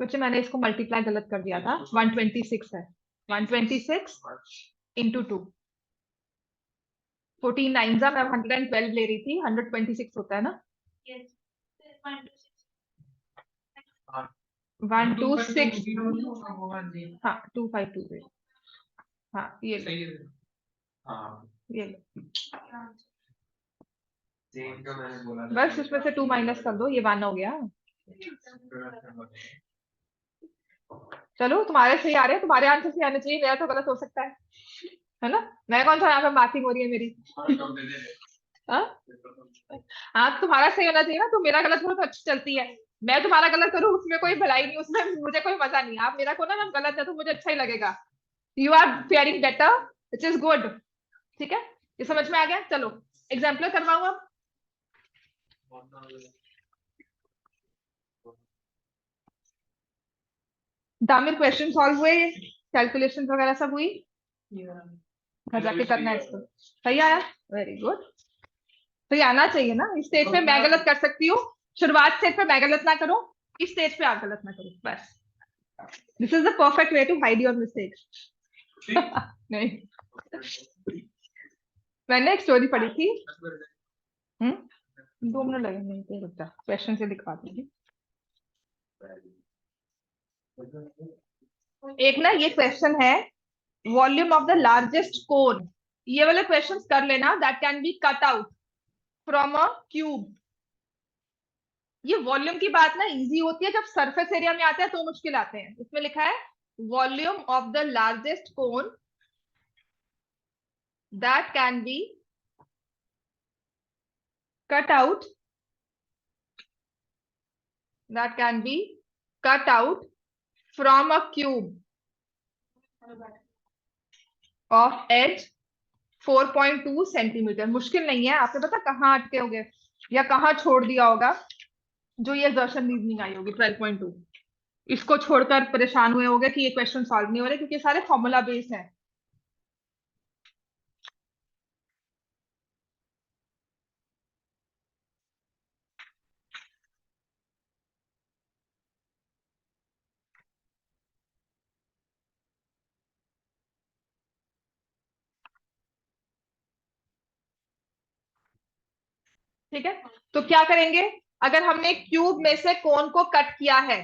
Speaker 1: बच्चे मैंने इसको मल्टीप्लाई गलत कर दिया था, 126 है। 126 इंटू 2, 14 9 मैं 112 ले रही थी, 126 होता है ना? 126, हाँ 2520। हाँ ये लो, ये लो। बस इसमें से 2 माइनस कर दो, ये 1 हो गया। चलो तुम्हारे सही आ रहे हैं, तुम्हारे आंसर सही आने चाहिए, मेरा तो गलत हो सकता है ना? मैं कौन सा यहाँ पे मार्किंग हो रही है मेरी? हाँ हाँ, तुम्हारा सही होना चाहिए ना, तो मेरा गलत हो तो अच्छी चलती है। मैं तुम्हारा गलत करूँ उसमें कोई भलाई नहीं, उसमें मुझे कोई मजा नहीं। आप मेरा को ना जब गलत है तो मुझे अच्छा ही लगेगा। You are faring better, which is good. ठीक है, ये समझ में आ गया? चलो एग्जाम्पल करवाऊँ अब। दामिर क्वेश्चन सॉल्व हुए, कैलकुलेशन वगैरह सब हुई? घर जाके करना है इसको। सही आया? Very good. तो ये आना चाहिए ना। इस स्टेज पे मैं गलत कर सकती हूँ, शुरुआत स्टेज पे मैं गलत ना करूं, इस स्टेज पे आप गलत ना करो, बस। This is the perfect way to hide your mistakes. नहीं, मैंने एक स्टोरी पढ़ी थी। 2 मिनट लगेंगे, तो रुक जा, क्वेश्चन से दिखा दूंगी। एक ना ये क्वेश्चन है, वॉल्यूम ऑफ द लार्जेस्ट कोन। ये वाले क्वेश्चंस कर लेना, that can be cut out from a cube. ये वॉल्यूम की बात ना इजी होती है, जब सरफेस एरिया में आता है तो मुश्किल आते हैं। इसमें लिखा है volume of the largest cone that can be cut out, that can be cut out from a cube of edge 4.2 centimetre. मुश्किल नहीं है। आपने पता कहाँ अटके होगे या कहाँ छोड़ दिया होगा जो ये एक्सर्शन रीजनिंग आई होगी 12.2? इसको छोड़कर परेशान हुए होगे कि ये क्वेश्चन सॉल्व नहीं हो रहे, क्योंकि सारे फॉर्मूला बेस्ड हैं। ठीक है, तो क्या करेंगे? अगर हमने क्यूब में से कोन को कट किया है,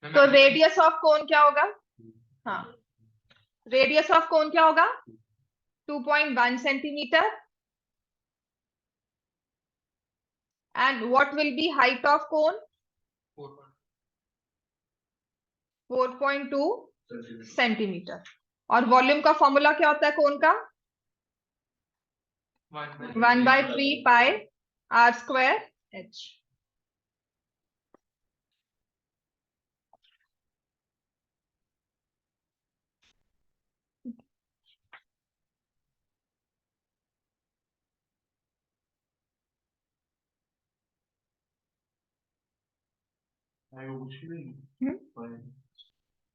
Speaker 1: तो रेडियस ऑफ कोन क्या होगा? हाँ, रेडियस ऑफ कोन क्या होगा? 2.1 centimetre. And what will be height of cone? 4.2 centimetre. और वॉल्यूम का फॉर्मूला क्या होता है कोन का? 1/3 पाई आर स्क्वायर एच।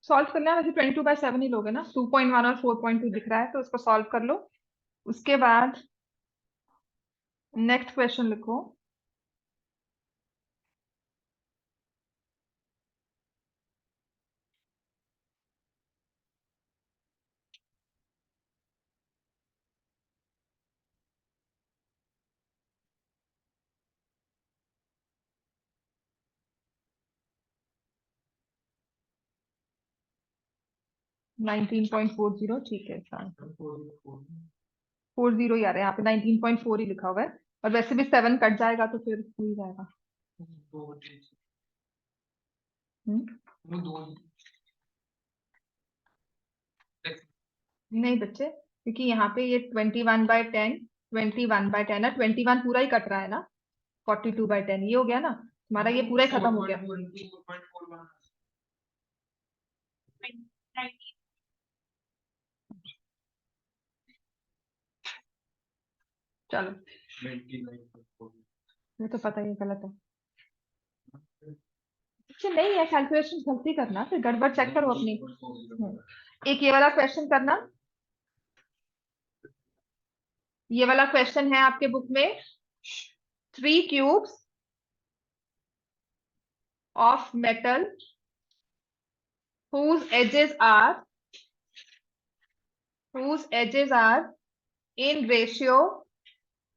Speaker 1: सॉल्व करना है, वैसे 22/7 ही लोगे ना, 2.1 और 4.2 दिख रहा है तो उसको सॉल्व कर लो। उसके बाद नेक्स्ट क्वेश्चन लिखो। नाइनटीन पॉइंट 40, ठीक है, 40 ही आ रहा है यहाँ पे, 19.4 ही लिखा हुआ है, और वैसे भी 7 कट जाएगा तो फिर हो ही जाएगा। नहीं बच्चे, क्योंकि यहाँ पे ये 21/10, 21/10 है, 21 पूरा ही कट रहा है ना, 42/10 ये हो गया ना हमारा, ये पूरा ही खत्म हो गया। चलो ये तो पता ही है गलत है। अच्छा नहीं है, कैलकुलेशन गलती करना, फिर गड़बड़ चेक करो अपनी। एक ये वाला क्वेश्चन करना, ये वाला क्वेश्चन है आपके बुक में, 3 cubes of metal whose edges are in ratio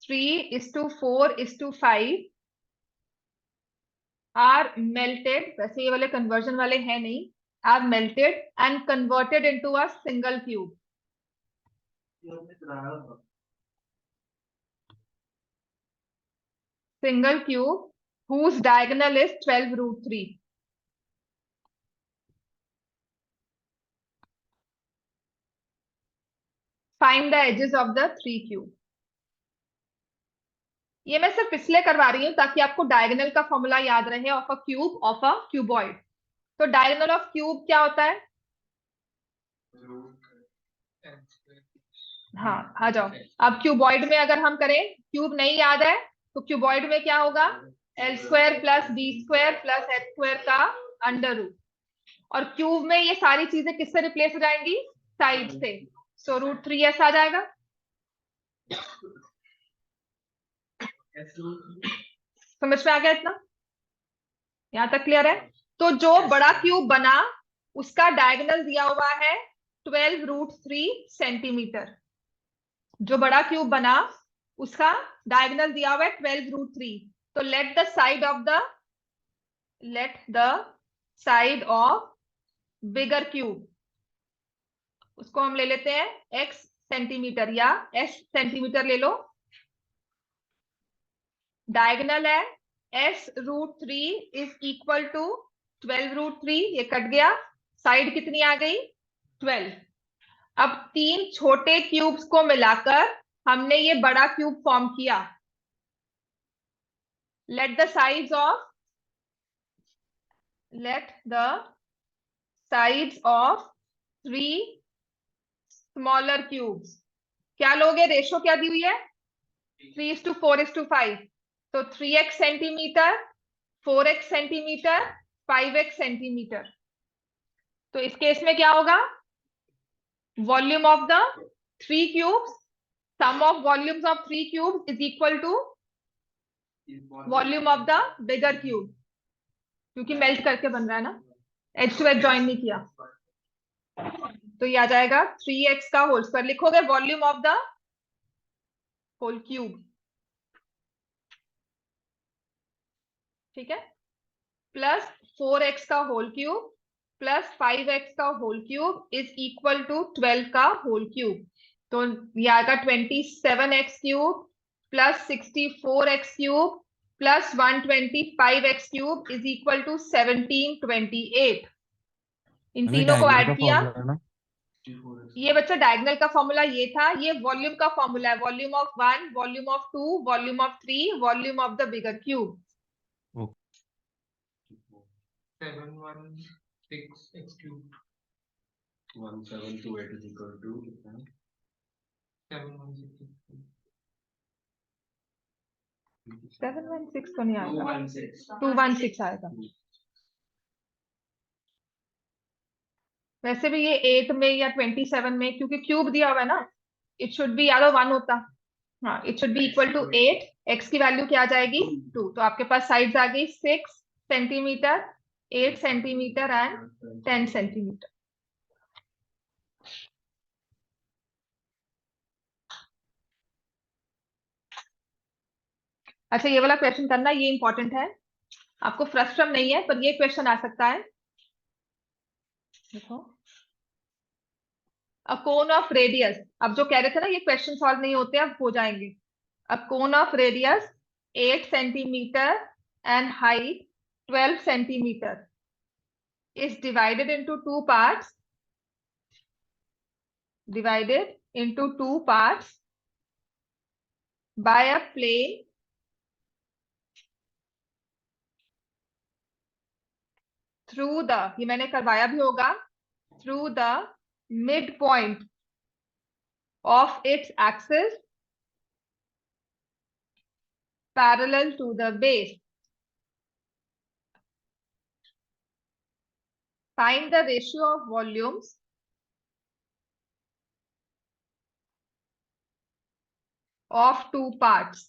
Speaker 1: 3:4:5 are melted, वैसे ये वाले कन्वर्जन वाले हैं नहीं, are melted and converted into a single cube. Single cube whose diagonal is 12√3. Find the edges of the 3 cube. ये मैं सिर्फ इसलिए करवा रही हूँ ताकि आपको डायगोनल का फॉर्मूला याद रहे of a cube of a cuboid. तो डायगोनल ऑफ क्यूब क्या होता है? हाँ आ जाओ, अब क्यूबॉइड में अगर हम करें, क्यूब नहीं याद है तो क्यूबॉइड में क्या होगा, L² + B² + H² का अंडर रूट, और क्यूब में ये सारी चीजें किससे रिप्लेस हो जाएंगी, साइड से, सो √3s आ जाएगा। समझ में आ गया इतना, यहां तक क्लियर है? तो जो बड़ा क्यूब बना उसका डायगोनल दिया हुआ है 12√3 सेंटीमीटर, जो बड़ा क्यूब बना उसका डायगोनल दिया हुआ है 12√3, तो let the side of bigger cube, उसको हम ले लेते हैं x सेंटीमीटर या s सेंटीमीटर ले लो, डायगोनल है s√3 इज इक्वल टू 12√3, ये कट गया, साइड कितनी आ गई 12। अब 3 छोटे क्यूब्स को मिलाकर हमने ये बड़ा क्यूब फॉर्म किया। Let the sides of 3 smaller cubes, क्या लोगे, रेशो क्या दी हुई है 3:4:5, तो 3x centimetre, 4x centimetre, 5x centimetre. तो इस केस में क्या होगा, volume of the 3 cubes, sum of volumes of 3 cubes is equal to volume of the bigger cube, क्योंकि मेल्ट करके बन रहा है ना, एज टू एज ज्वाइन नहीं किया, तो ये आ जाएगा 3x का होल स्क्वायर, लिखोगे volume of the whole cube, ठीक है, प्लस 4x का होल क्यूब प्लस 5x का whole cube is equal to 12 का होल क्यूब, तो ये आएगा 27x cube plus 64x cube plus 125x cube is equal to 1728। इन तीनों को ऐड किया, ये बच्चा डायगोनल का फॉर्मूला ये था, ये वॉल्यूम का फॉर्मूला है, volume of 1, volume of 2, volume of 3, volume of the bigger cube.
Speaker 2: 716x cube 1728 is equal to
Speaker 1: 716 तो नहीं आएगा, 216 आएगा। वैसे भी ये 8 में या 27 में, क्योंकि क्यूब दिया हुआ है ना, इट शुड बी, या तो 1 होता, हाँ it should be equal to 8, x की वैल्यू क्या आ जाएगी 2, तो आपके पास साइड्स आ गई 6 सेंटीमीटर, 8 सेंटीमीटर एंड 10 सेंटीमीटर। अच्छा ये वाला क्वेश्चन करना, ये इंपॉर्टेंट है, आपको फ्रस्ट्रम नहीं है पर ये क्वेश्चन आ सकता है। देखो, अ कोन ऑफ रेडियस, अब जो कह रहे थे ना ये क्वेश्चन सॉल्व नहीं होते, अब हो जाएंगे। A cone of radius 8 centimetre and height 12 centimetre is divided into two parts, divided into two parts by a plane through the, ये मैंने करवाया भी होगा, through the midpoint of its axis parallel to the base. Find the ratio of volumes of two parts.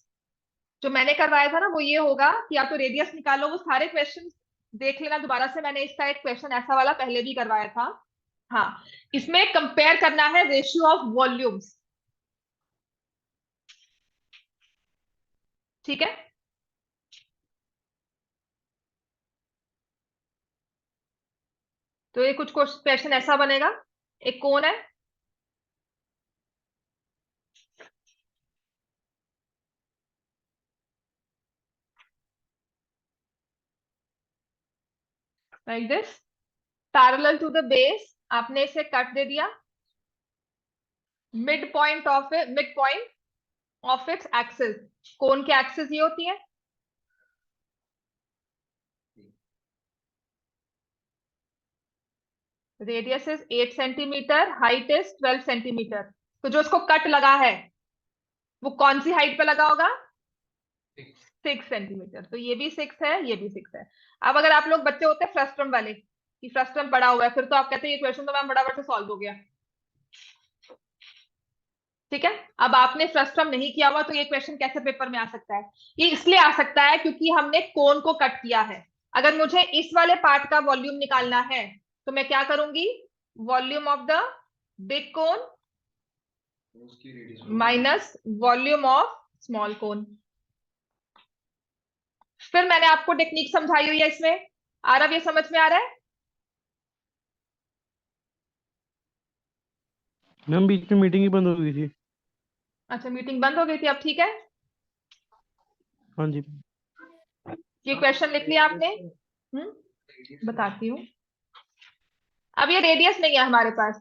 Speaker 1: जो मैंने करवाया था ना वो ये होगा कि आप तो रेडियस निकालो, वो सारे क्वेश्चन देख लेना दोबारा से, मैंने इसका एक क्वेश्चन ऐसा वाला पहले भी करवाया था। हाँ, इसमें कंपेयर करना है रेशियो ऑफ वॉल्यूम्स, ठीक है। तो ये कुछ क्वेश्चन ऐसा बनेगा, एक कोन है, like this, parallel to the base, आपने इसे कट दे दिया, mid point of its axis, cone की एक्सिस ये होती है, radius is 8 centimetre, height is 12 centimetre, तो जो उसको कट लगा है वो कौन सी हाइट पे लगा होगा 6 सेंटीमीटर, तो ये भी 6 है, ये भी 6 है। अब अगर आप लोग बच्चे होते फ्रस्ट्रम वाले कि फ्रस्ट्रम पड़ा हुआ है, फिर तो आप कहते हैं ये क्वेश्चन तो मैम फटाफट से सॉल्व हो गया, ठीक है। अब आपने फ्रस्ट्रम नहीं किया हुआ तो ये क्वेश्चन कैसे पेपर में आ सकता है, ये इसलिए आ सकता है क्योंकि हमने कोन को कट किया है। अगर मुझे इस वाले पार्ट का वॉल्यूम निकालना है तो मैं क्या करूंगी, volume of the big cone minus volume of small cone. फिर मैंने आपको टेक्निक समझाई हुई है इसमें, आरव ये समझ में आ रहा है?
Speaker 5: मैम बीच में मीटिंग ही बंद हो गई थी।
Speaker 1: अच्छा मीटिंग बंद हो गई थी, अब ठीक है।
Speaker 5: हाँ जी।
Speaker 1: ये क्वेश्चन लिख लिया आपने? बताती हूँ, अब ये रेडियस नहीं है हमारे पास।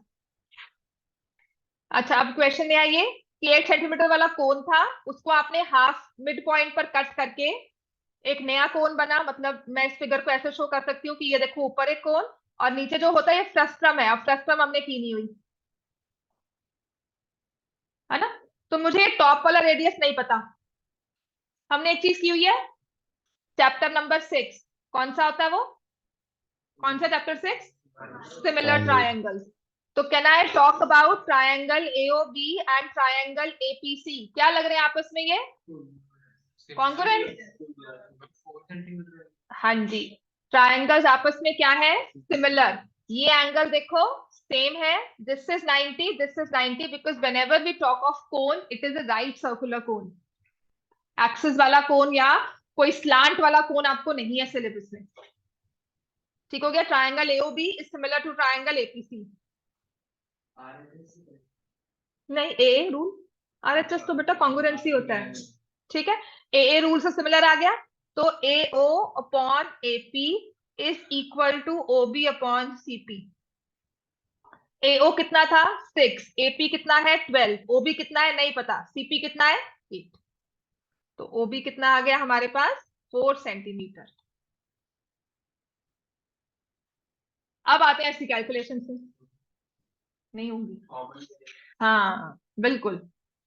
Speaker 1: अच्छा अब क्वेश्चन में आइए कि 8 सेंटीमीटर वाला कोन था, उसको आपने हाफ मिड पॉइंट पर कट करके एक नया कोन बना, मतलब मैं इस फिगर को ऐसे शो कर सकती हूँ कि ये देखो ऊपर एक कोन और नीचे जो होता है ये फ्रस्ट्रम है, अब फ्रस्ट्रम हमने की नहीं हुई है ना, तो मुझे टॉप वाला रेडियस नहीं पता। हमने एक चीज की हुई है, चैप्टर नंबर 6, कौन सा होता है वो, कौन सा चैप्टर 6, सिमिलर ट्रायंगल्स। तो can I talk about triangle AOB and triangle APC, क्या लग रहे हैं आपस में ये कॉन्ग्रुएंट? हाँ जी, ट्रायंगल्स आपस में क्या है, सिमिलर। ये एंगल देखो सेम है, this is 90, this is 90, because whenever we talk of cone it is a right circular cone, axis वाला कोन या कोई स्लांट वाला कोन आपको नहीं है सिलेबस में, ठीक हो गया। Triangle AOB is similar to triangle APC। नहीं, ए रूल, RHS तो बेटा कॉन्ग्रुएंसी होता है, ठीक है। ए रूल से सिमिलर आ गया, तो AO upon AP is equal to OB upon CP। AO कितना था 6, AP कितना है 12, OB कितना है नहीं पता, CP कितना है 8, तो OB कितना आ गया हमारे पास 4 सेंटीमीटर। अब आते हैं ऐसी कैलकुलेशन से, नहीं होंगी, हाँ बिल्कुल।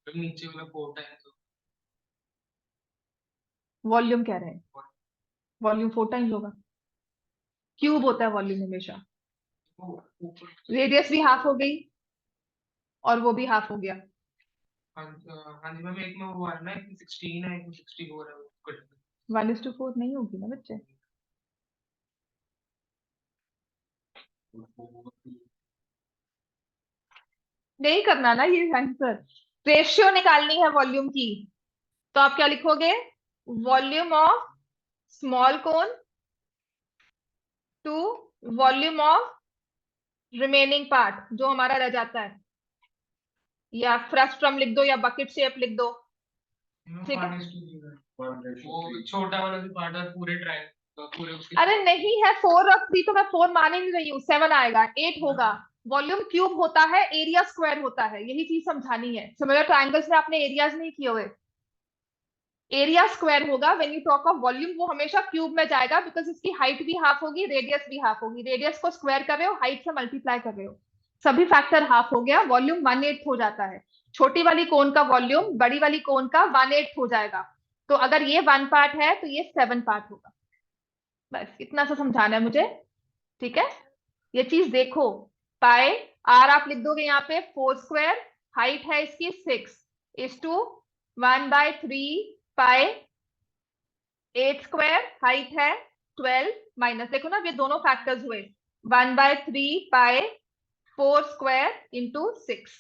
Speaker 2: नीचे वाला 4 टाइम्स
Speaker 1: वॉल्यूम कह रहे हैं, वॉल्यूम 4 टाइम्स होगा, क्यूब होता है वॉल्यूम हमेशा, रेडियस भी हाफ हो गई और वो भी हाफ हो गया।
Speaker 2: हाँ जी मैम, एक में वो है ना, एक में 16 है, एक में 64 है, वो कट
Speaker 1: 1:4 नहीं होगी ना बच्चे। नहीं करना ना ये आंसर। रेशियो निकालनी है वॉल्यूम की, तो आप क्या लिखोगे? Volume of small cone to volume of remaining part जो हमारा रह जाता है, या फ्रस्ट्रम लिख दो या बकेट शेप लिख दो। ठीक है,
Speaker 2: वो छोटा वाला जो पार्ट है पूरे ट्रायंगल तो पूरे उसके
Speaker 1: अरे नहीं है 4/3 तो मैं 4 मान ही नहीं रही हूँ, 7 आएगा, 8 होगा। वॉल्यूम क्यूब होता है, एरिया स्क्वायर होता है, यही चीज समझानी है। सिमिलर ट्रायंगल्स में आपने एरियाज नहीं किए हुए। एरिया स्क्वायर होगा when you talk of volume, वो हमेशा क्यूब में जाएगा बिकॉज इसकी हाइट भी हाफ होगी, रेडियस भी हाफ होगी। रेडियस को स्क्वायर कर रहे हो, हाइट से मल्टीप्लाई कर रहे हो, सभी फैक्टर हाफ हो गया, वॉल्यूम 1/8 हो जाता है। छोटी वाली कोन का वॉल्यूम बड़ी वाली कोन का 1/8 हो जाएगा। तो अगर ये 1 पार्ट है तो ये 7 पार्ट होगा। बस इतना सा समझाना है मुझे, ठीक है। ये चीज देखो, पाए आर आप लिख दोगे यहाँ पे 4², हाइट है इसकी 6 इज टू 1/3 पाए 8², हाइट है 12 माइनस, देखो ना ये दोनों फैक्टर्स हुए, 1/3 पाए 4² इंटू 6।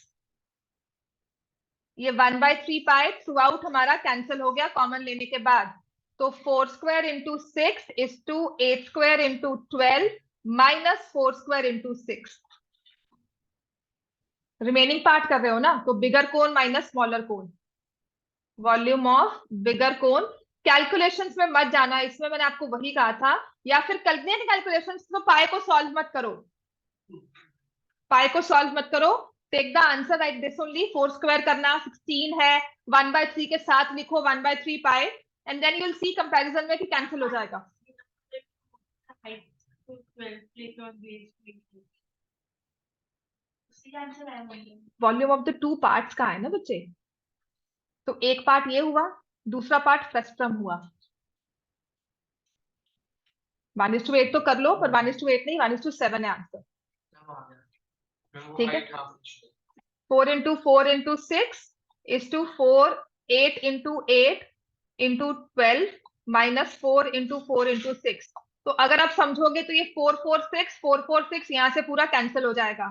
Speaker 1: ये 1/3 पाए थ्रू आउट हमारा कैंसिल हो गया कॉमन लेने के बाद, तो 4² into 6 is to 8² into 12 minus 4² into 6। Remaining part कर रहे हो ना, तो bigger cone minus smaller cone, volume of bigger cone. Calculations में मत जाना, इसमें मैंने आपको वही कहा था, या फिर कैलकुलेशन कैलकुलेशंस तो पाई को सॉल्व मत करो, पाई को सॉल्व मत करो, take the answer like this only. 4² करना 16 है, 1/3 के साथ लिखो 1/3 पाई, and then you will see comparison में कि कैंसिल हो जाएगा। वॉल्यूम ऑफ द 2 पार्ट्स का है ना बच्चे, तो एक पार्ट ये हुआ, दूसरा पार्ट फ्रस्ट्रम हुआ। 1:8 तो कर लो, पर 1:8 नहीं, 1:7 है आंसर। ठीक है, 4 into 4 into 6 is to 4, 8 into 8 into 12 minus 4 into 4 into 6। तो अगर आप समझोगे तो ये 4 4 6 4 4 6 यहां से पूरा कैंसिल हो जाएगा।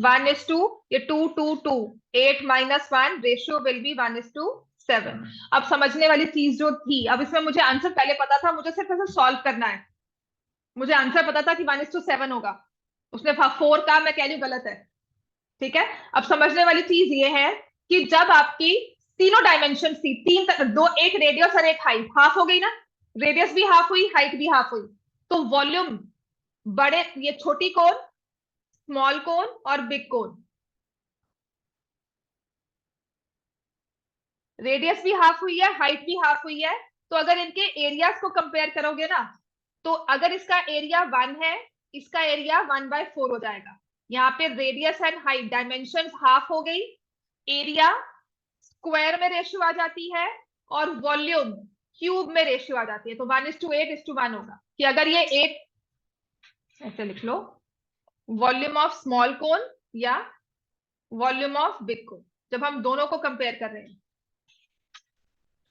Speaker 1: 1:2, ये 2 2 2, 8 माइनस 1 रेशियो विल बी 1:7। अब समझने वाली चीज जो थी, अब इसमें मुझे आंसर पहले पता था, मुझे सिर्फ ऐसे सॉल्व करना है। मुझे आंसर पता था कि 1:7 होगा, उसने 4 का मैं कह रही हूँ गलत है। ठीक है, अब समझने वाली चीज ये है कि जब आपकी तीनों डायमेंशन थी, दो, एक रेडियस और एक हाइट, हाफ हो गई ना, रेडियस भी हाफ हुई, हाइट भी हाफ हुई, तो वॉल्यूम बड़े, ये छोटी कोन, स्मॉल कोन और बिग कोन, रेडियस भी हाफ हुई है, हाइट भी हाफ हुई है। तो अगर इनके एरियाज को कंपेयर करोगे ना, तो अगर इसका एरिया 1 है, इसका एरिया 1/4 हो जाएगा। यहाँ पे radius and height dimension half हो गई, एरिया स्क्वायर में रेशियो आ जाती है, और वॉल्यूम क्यूब में रेशियो आ जाती है। तो 1:8:1 होगा कि अगर ये 8, ऐसे लिख लो, वॉल्यूम ऑफ स्मॉल कोन या वॉल्यूम ऑफ बिग कोन, जब हम दोनों को कंपेयर कर रहे हैं।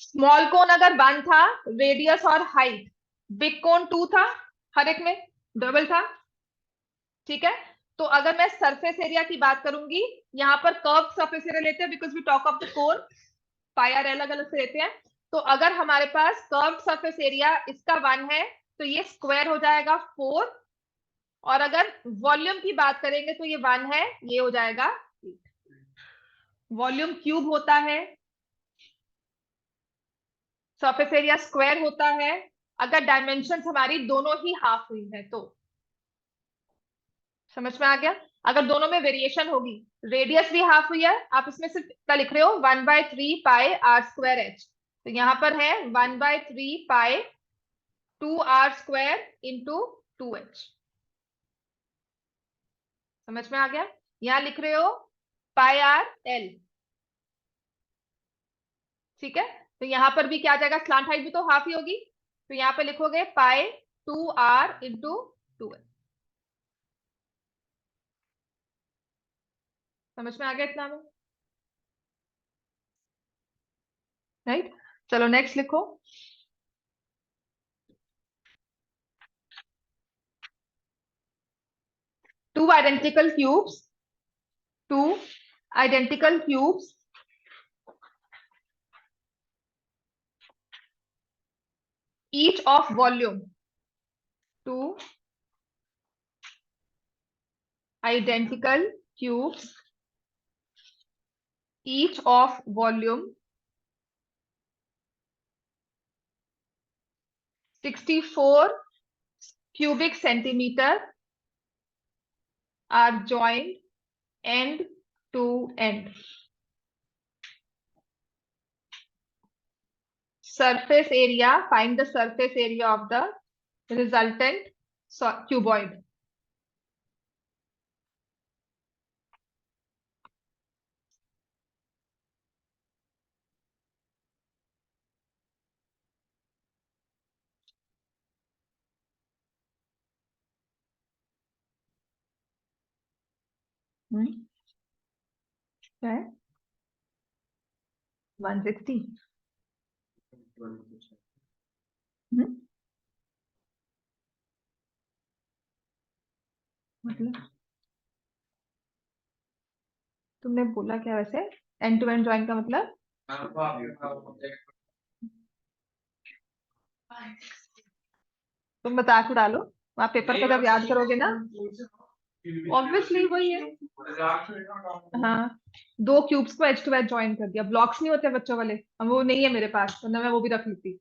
Speaker 1: स्मॉल कोन अगर 1 था रेडियस और हाइट, बिग कोन 2 था, हर एक में डबल था। ठीक है, तो अगर मैं सरफेस एरिया की बात करूंगी, यहां पर कर्व सरफेस एरिया लेते हैं because we talk of the cone, pi r अलग अलग से लेते हैं। तो अगर हमारे पास कर्व सरफेस एरिया इसका 1 है, तो ये स्क्वायर हो जाएगा 4, और अगर वॉल्यूम की बात करेंगे तो ये 1 है, ये हो जाएगा 8। वॉल्यूम क्यूब होता है, सरफेस एरिया स्क्वायर होता है, अगर डायमेंशंस हमारी दोनों ही हाफ हुई है तो। समझ में आ गया? अगर दोनों में वेरिएशन होगी, रेडियस भी हाफ हुई है, आप इसमें सिर्फ क्या लिख रहे हो, 1/3 पाई r²h, तो यहां पर है 1/3 पाई 2r² इंटू 2h। समझ में आ गया? यहां लिख रहे हो पाई आर एल। ठीक है, तो यहां पर भी क्या आ जाएगा, स्लांट हाइट भी तो हाफ ही होगी, तो यहां पे लिखोगे पाई 2r इंटू 2h। समझ में आ गया इतना में? राइट, चलो नेक्स्ट लिखो। two identical cubes each of volume, two identical cubes each of volume 64 cubic centimeter are joined end to end. Surface area, find the surface area of the resultant cuboid. क्या है 160? मतलब तुमने बोला क्या वैसे? And to and join का मतलब? तुम बता के डालो, वहां पेपर का जब याद करोगे ना, ऑब्वियसली वही है। हाँ, दो क्यूब्स को एज टू एज ज्वाइन कर दिया। ब्लॉक्स नहीं होते बच्चों वाले, अब वो नहीं है मेरे पास, तो मैं वो भी रख लेती।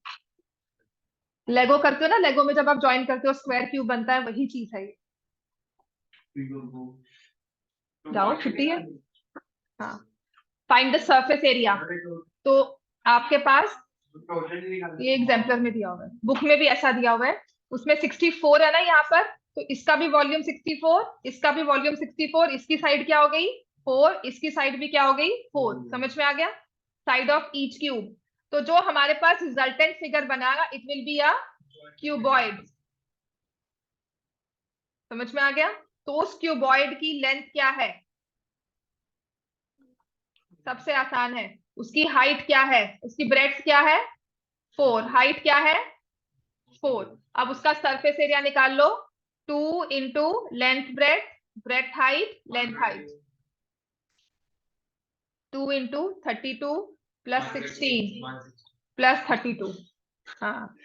Speaker 1: लेगो करते हो ना, लेगो में जब आप ज्वाइन करते हो स्क्वायर क्यूब बनता है, वही चीज है ये। जाओ, छुट्टी है। हाँ, फाइंड द सरफेस एरिया। तो आपके पास ये एग्जाम्पलर में दिया हुआ है, बुक में भी ऐसा दिया हुआ है, उसमें 64 है ना यहाँ पर, तो इसका भी वॉल्यूम 64, इसका भी वॉल्यूम 64, इसकी साइड क्या हो गई 4, इसकी साइड भी क्या हो गई 4। समझ में आ गया? Side of each cube. तो जो हमारे पास रिजल्टेंट फिगर बनाएगा, it will be a cuboid. समझ में आ गया? तो उस क्यूबॉइड की लेंथ क्या है? सबसे आसान है। उसकी हाइट क्या है? उसकी ब्रेड्थ क्या है 4, हाइट क्या है 4। अब उसका सरफेस एरिया निकाल लो, 2 into length breadth, breadth height, length height, 2 into 32 plus 16 plus 32, हाँ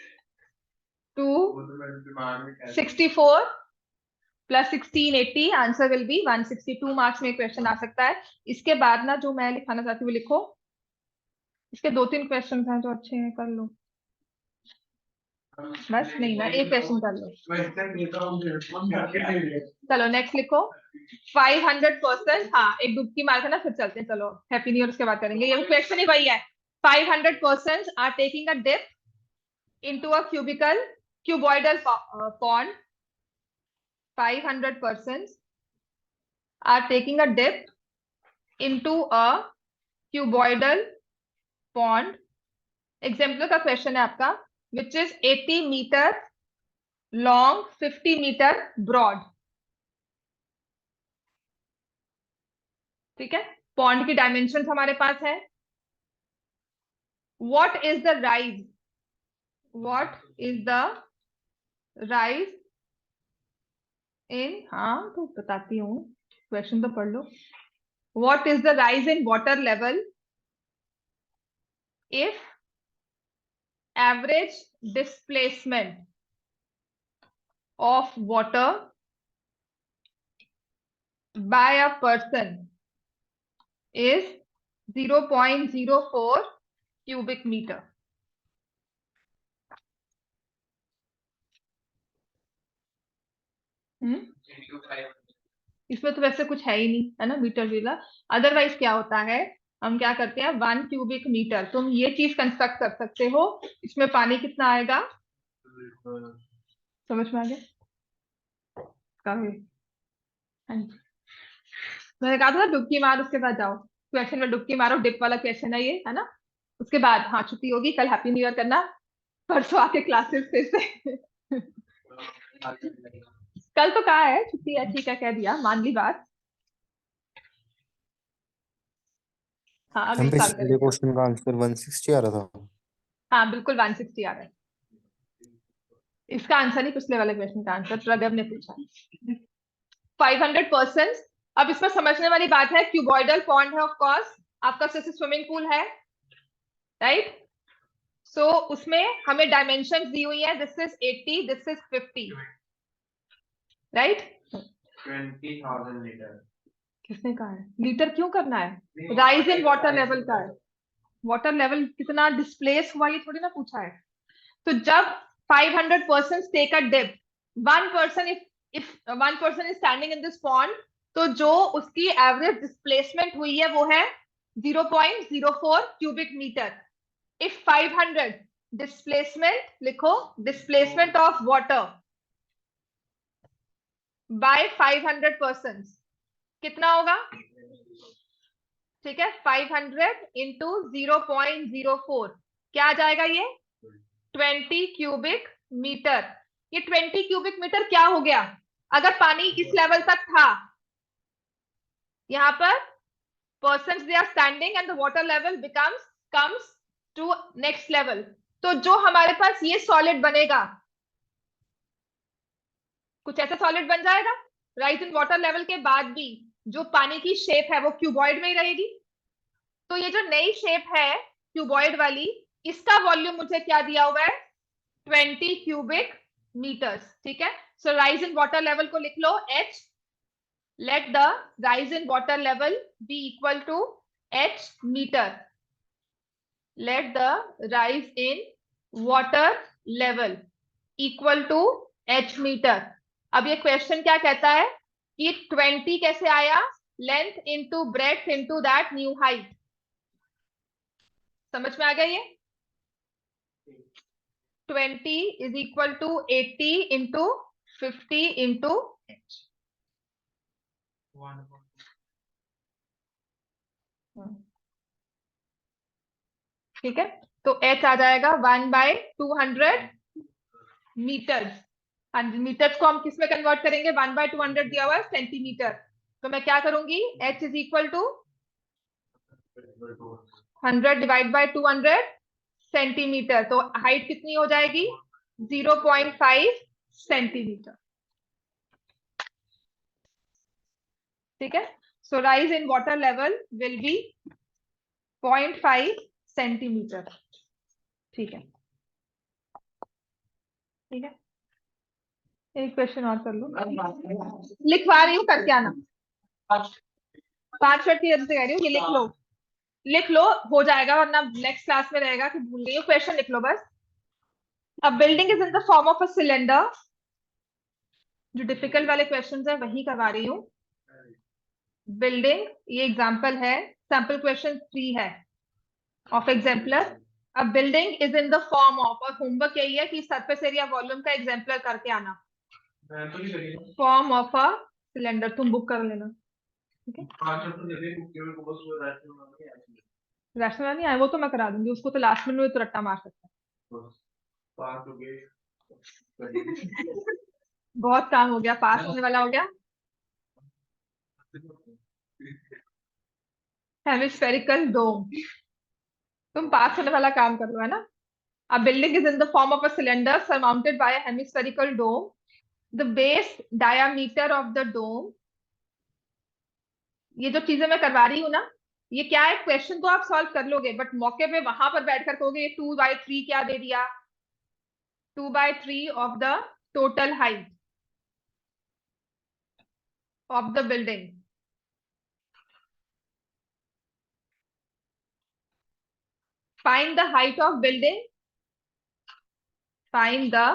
Speaker 1: 264 plus 16 80, answer will be 162। Marks में क्वेश्चन आ सकता है। इसके बाद ना जो मैं लिखाना चाहती हूँ लिखो, इसके 2-3 क्वेश्चन हैं जो अच्छे हैं, कर लो। बस नहीं ना, एक क्वेश्चन कर लो। चलो नेक्स्ट लिखो। 500%, हाँ एक डुबकी मार के ना फिर चलते हैं। चलो हैप्पी न्यू ईयर उसके बाद करेंगे, ये क्वेश्चन ही वही है। 500% are taking a dip into a cuboidal pond. 500% are taking a dip into a cuboidal pond. Example का क्वेश्चन है आपका, which is 80 metre long, 50 metre broad. ठीक है, पॉन्ड की डायमेंशन हमारे पास है। What is the rise, what is the rise in, हाँ तो बताती हूँ, क्वेश्चन तो पढ़ लो। What is the rise in water level if average displacement of water by a person is 0.04 cubic meter. इसमें तो वैसे कुछ है ही नहीं है ना मीटर वाला। अदरवाइज क्या होता है, हम क्या करते हैं 1 क्यूबिक मीटर, तुम ये चीज कंस्ट्रक्ट कर सकते हो। इसमें पानी कितना आएगा, समझ में आ गया? मैंने कहा था डुबकी मार, उसके बाद जाओ क्वेश्चन में डुबकी मारो, डिप वाला क्वेश्चन है ये, है ना? उसके बाद हाँ छुट्टी होगी, कल हैप्पी न्यू ईयर करना, परसों आके क्लासेस फिर से। कल तो कहा है छुट्टी है, ठीक है कह दिया, मान ली बात। हाँ
Speaker 3: हम
Speaker 1: 20 साल
Speaker 3: पिछले
Speaker 1: करेंगे।
Speaker 3: क्वेश्चन का आंसर 160 आ रहा था।
Speaker 1: हाँ बिल्कुल 160 आ रहा है। इसका आंसर नहीं, पिछले वाले क्वेश्चन का आंसर प्रगव ने पूछा। 500%। अब इसमें समझने वाली बात है, क्यूबॉइडल पॉन्ड है ऑफ कोर्स, आपका स्विमिंग पूल है, राइट। सो उसमें हमें डायमेंशन दी हुई है, this is 80, this is 50, right.
Speaker 2: 20,000 litre.
Speaker 1: किसने कहा है लीटर क्यों करना है? राइज इन वाटर लेवल का है, वाटर लेवल कितना डिस्प्लेस हुआ ये थोड़ी ना पूछा है। तो जब 500% take a dip, 1% if 1% is standing in this pond, तो जो उसकी एवरेज डिस्प्लेसमेंट हुई है वो है 0.04 क्यूबिक मीटर। इफ 500 डिस्प्लेसमेंट, लिखो डिस्प्लेसमेंट ऑफ वाटर बाय 500% कितना होगा? ठीक है, 500 इंटू 0.04 क्या आ जाएगा ये? 20 क्यूबिक मीटर। ये 20 क्यूबिक मीटर क्या हो गया? अगर पानी इस लेवल तक था, यहां पर persons they are standing and the water level comes to next level, तो जो हमारे पास ये सॉलिड बनेगा, कुछ ऐसा सॉलिड बन जाएगा राइज इन वाटर लेवल के बाद भी जो पानी की शेप है वो क्यूबॉइड में ही रहेगी। तो ये जो नई शेप है क्यूबॉइड वाली, इसका वॉल्यूम मुझे क्या दिया हुआ है? 20 क्यूबिक मीटर्स। ठीक है, so rise in water level को लिख लो h, let the rise in water level be equal to h meter, let the rise in water level equal to h meter। अब ये क्वेश्चन क्या कहता है कि 20 कैसे आया? Length into breadth into that new height. समझ में आ गया ये? 20 is equal to 80 into 50 into h। ठीक है, तो h आ जाएगा 1/200 मीटर्स। मीटर्स को हम किस में कन्वर्ट करेंगे? 1/200 दिया हुआ है सेंटीमीटर, तो मैं क्या करूंगी? h is equal to 100 divide by 200 centimetre, तो हाइट कितनी हो जाएगी? 0.5 सेंटीमीटर। ठीक है, so rise in water level will be 0.5 centimetre. ठीक है, ठीक है, एक क्वेश्चन और कर लो, लिखवा रही हूँ, करके आना। 5 मिनट की जल्दी कह रही हूँ, ये लिख लो, लिख लो, हो जाएगा, वरना नेक्स्ट क्लास में रहेगा कि भूल गई हूँ। क्वेश्चन लिख लो बस। A building is in the form of a cylinder, जो डिफिकल्ट वाले क्वेश्चन है वही करवा रही हूँ। बिल्डिंग, ये एग्जाम्पल है, सैंपल क्वेश्चन 3 है of exemplar. A building is in the form of, और होमवर्क यही है कि सरफेस एरिया वॉल्यूम का एग्जाम्पलर करके आना। फॉर्म ऑफ अ सिलेंडर तुम बुक कर लेना, ठीक है। रैशनल नहीं आया वो तो मैं करा दूंगी, उसको तो लास्ट मिनट में तो रट्टा मार सकता है। बहुत काम हो गया, पास होने वाला हो गया। हेमिस्फेरिकल डोम, तुम पास होने वाला काम कर लो, है ना। A building is in the form of a cylinder surmounted by a hemispherical dome. The base diameter of the dome, ये जो चीजें मैं करवा रही हूँ ना, ये क्या है? क्वेश्चन तो आप सॉल्व कर लोगे, बट मौके पे वहां पर बैठकर कहोगे ये 2/3 क्या दे दिया? 2/3 of the total height of the building। Find the height of building, find the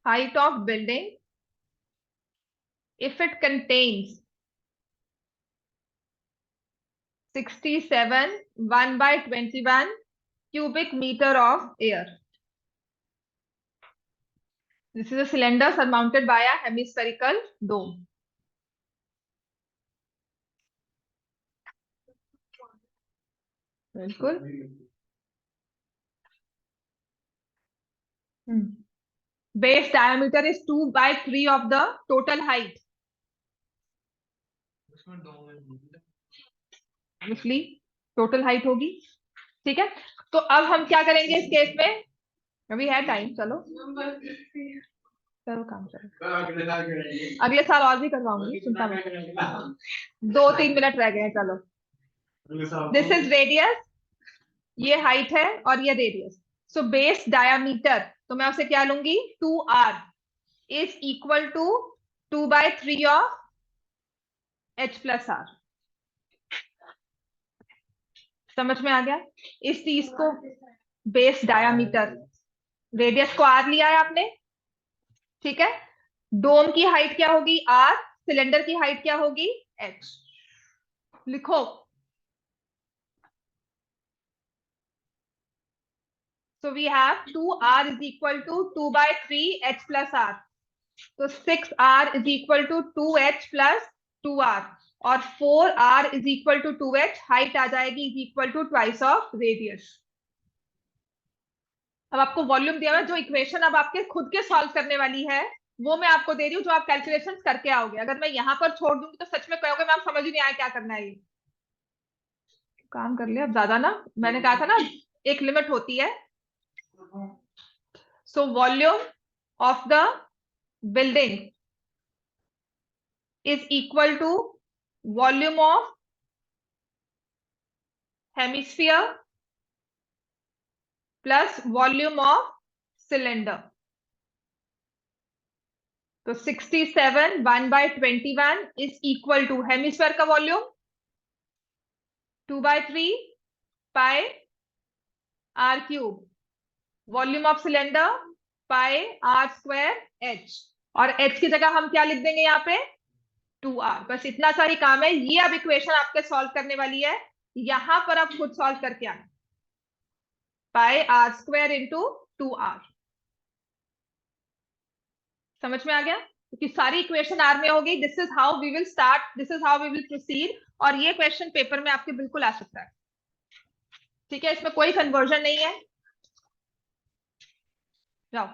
Speaker 1: height of building if it contains 67 1/21 cubic meter of air। This is a cylinder surmounted by a hemispherical dome। बिल्कुल। Base diameter is 2/3 of the total height। Obviously total height होगी। ठीक है, तो अब हम क्या करेंगे इस केस में, अभी है टाइम, चलो करो काम करो, अगले साल और भी करवाऊंगी, चिंता मत, 2-3 मिनट रह गए हैं, चलो। दिस इज रेडियस, ये हाइट है और ये रेडियस। सो बेस डायामीटर, तो मैं उसे क्या लूंगी, 2r is equal to 2/3 of h plus r। समझ में आ गया इस चीज को, बेस डायामीटर, रेडियस को r लिया है आपने, ठीक है, डोम की हाइट क्या होगी r, सिलेंडर की हाइट क्या होगी h, लिखो। So we have 2r is equal to 2/3 h plus r. तो 6r is equal to 2h plus 2r और 4r is equal to 2h, height आ जाएगी is equal to twice of radius। अब आपको volume दिया हुआ है, जो इक्वेशन अब आपके खुद के सॉल्व करने वाली है वो मैं आपको दे रही हूँ, जो आप कैलकुलेशंस करके आओगे। अगर मैं यहाँ पर छोड़ दूंगी तो सच में कहोगे मैम समझ ही नहीं आया क्या करना है, ये काम कर ले अब ज्यादा ना, मैंने कहा था ना एक लिमिट होती है। So volume of the building is equal to volume of hemisphere plus volume of cylinder। तो 67 1/21 is equal to हेमिस्फीयर का volume 2/3 pi r cube, volume of cylinder pi r² h, और h की जगह हम क्या लिख देंगे यहाँ पे 2r। बस इतना सा ही काम है, ये अब इक्वेशन आपके सॉल्व करने वाली है, यहां पर आप खुद सॉल्व करके आना, पाई r² इंटू 2r। समझ में आ गया, क्योंकि सारी इक्वेशन r में होगी। This is how we will start, this is how we will proceed, और ये क्वेश्चन पेपर में आपके बिल्कुल आ सकता है। ठीक है, इसमें कोई कन्वर्जन नहीं है। जाओ।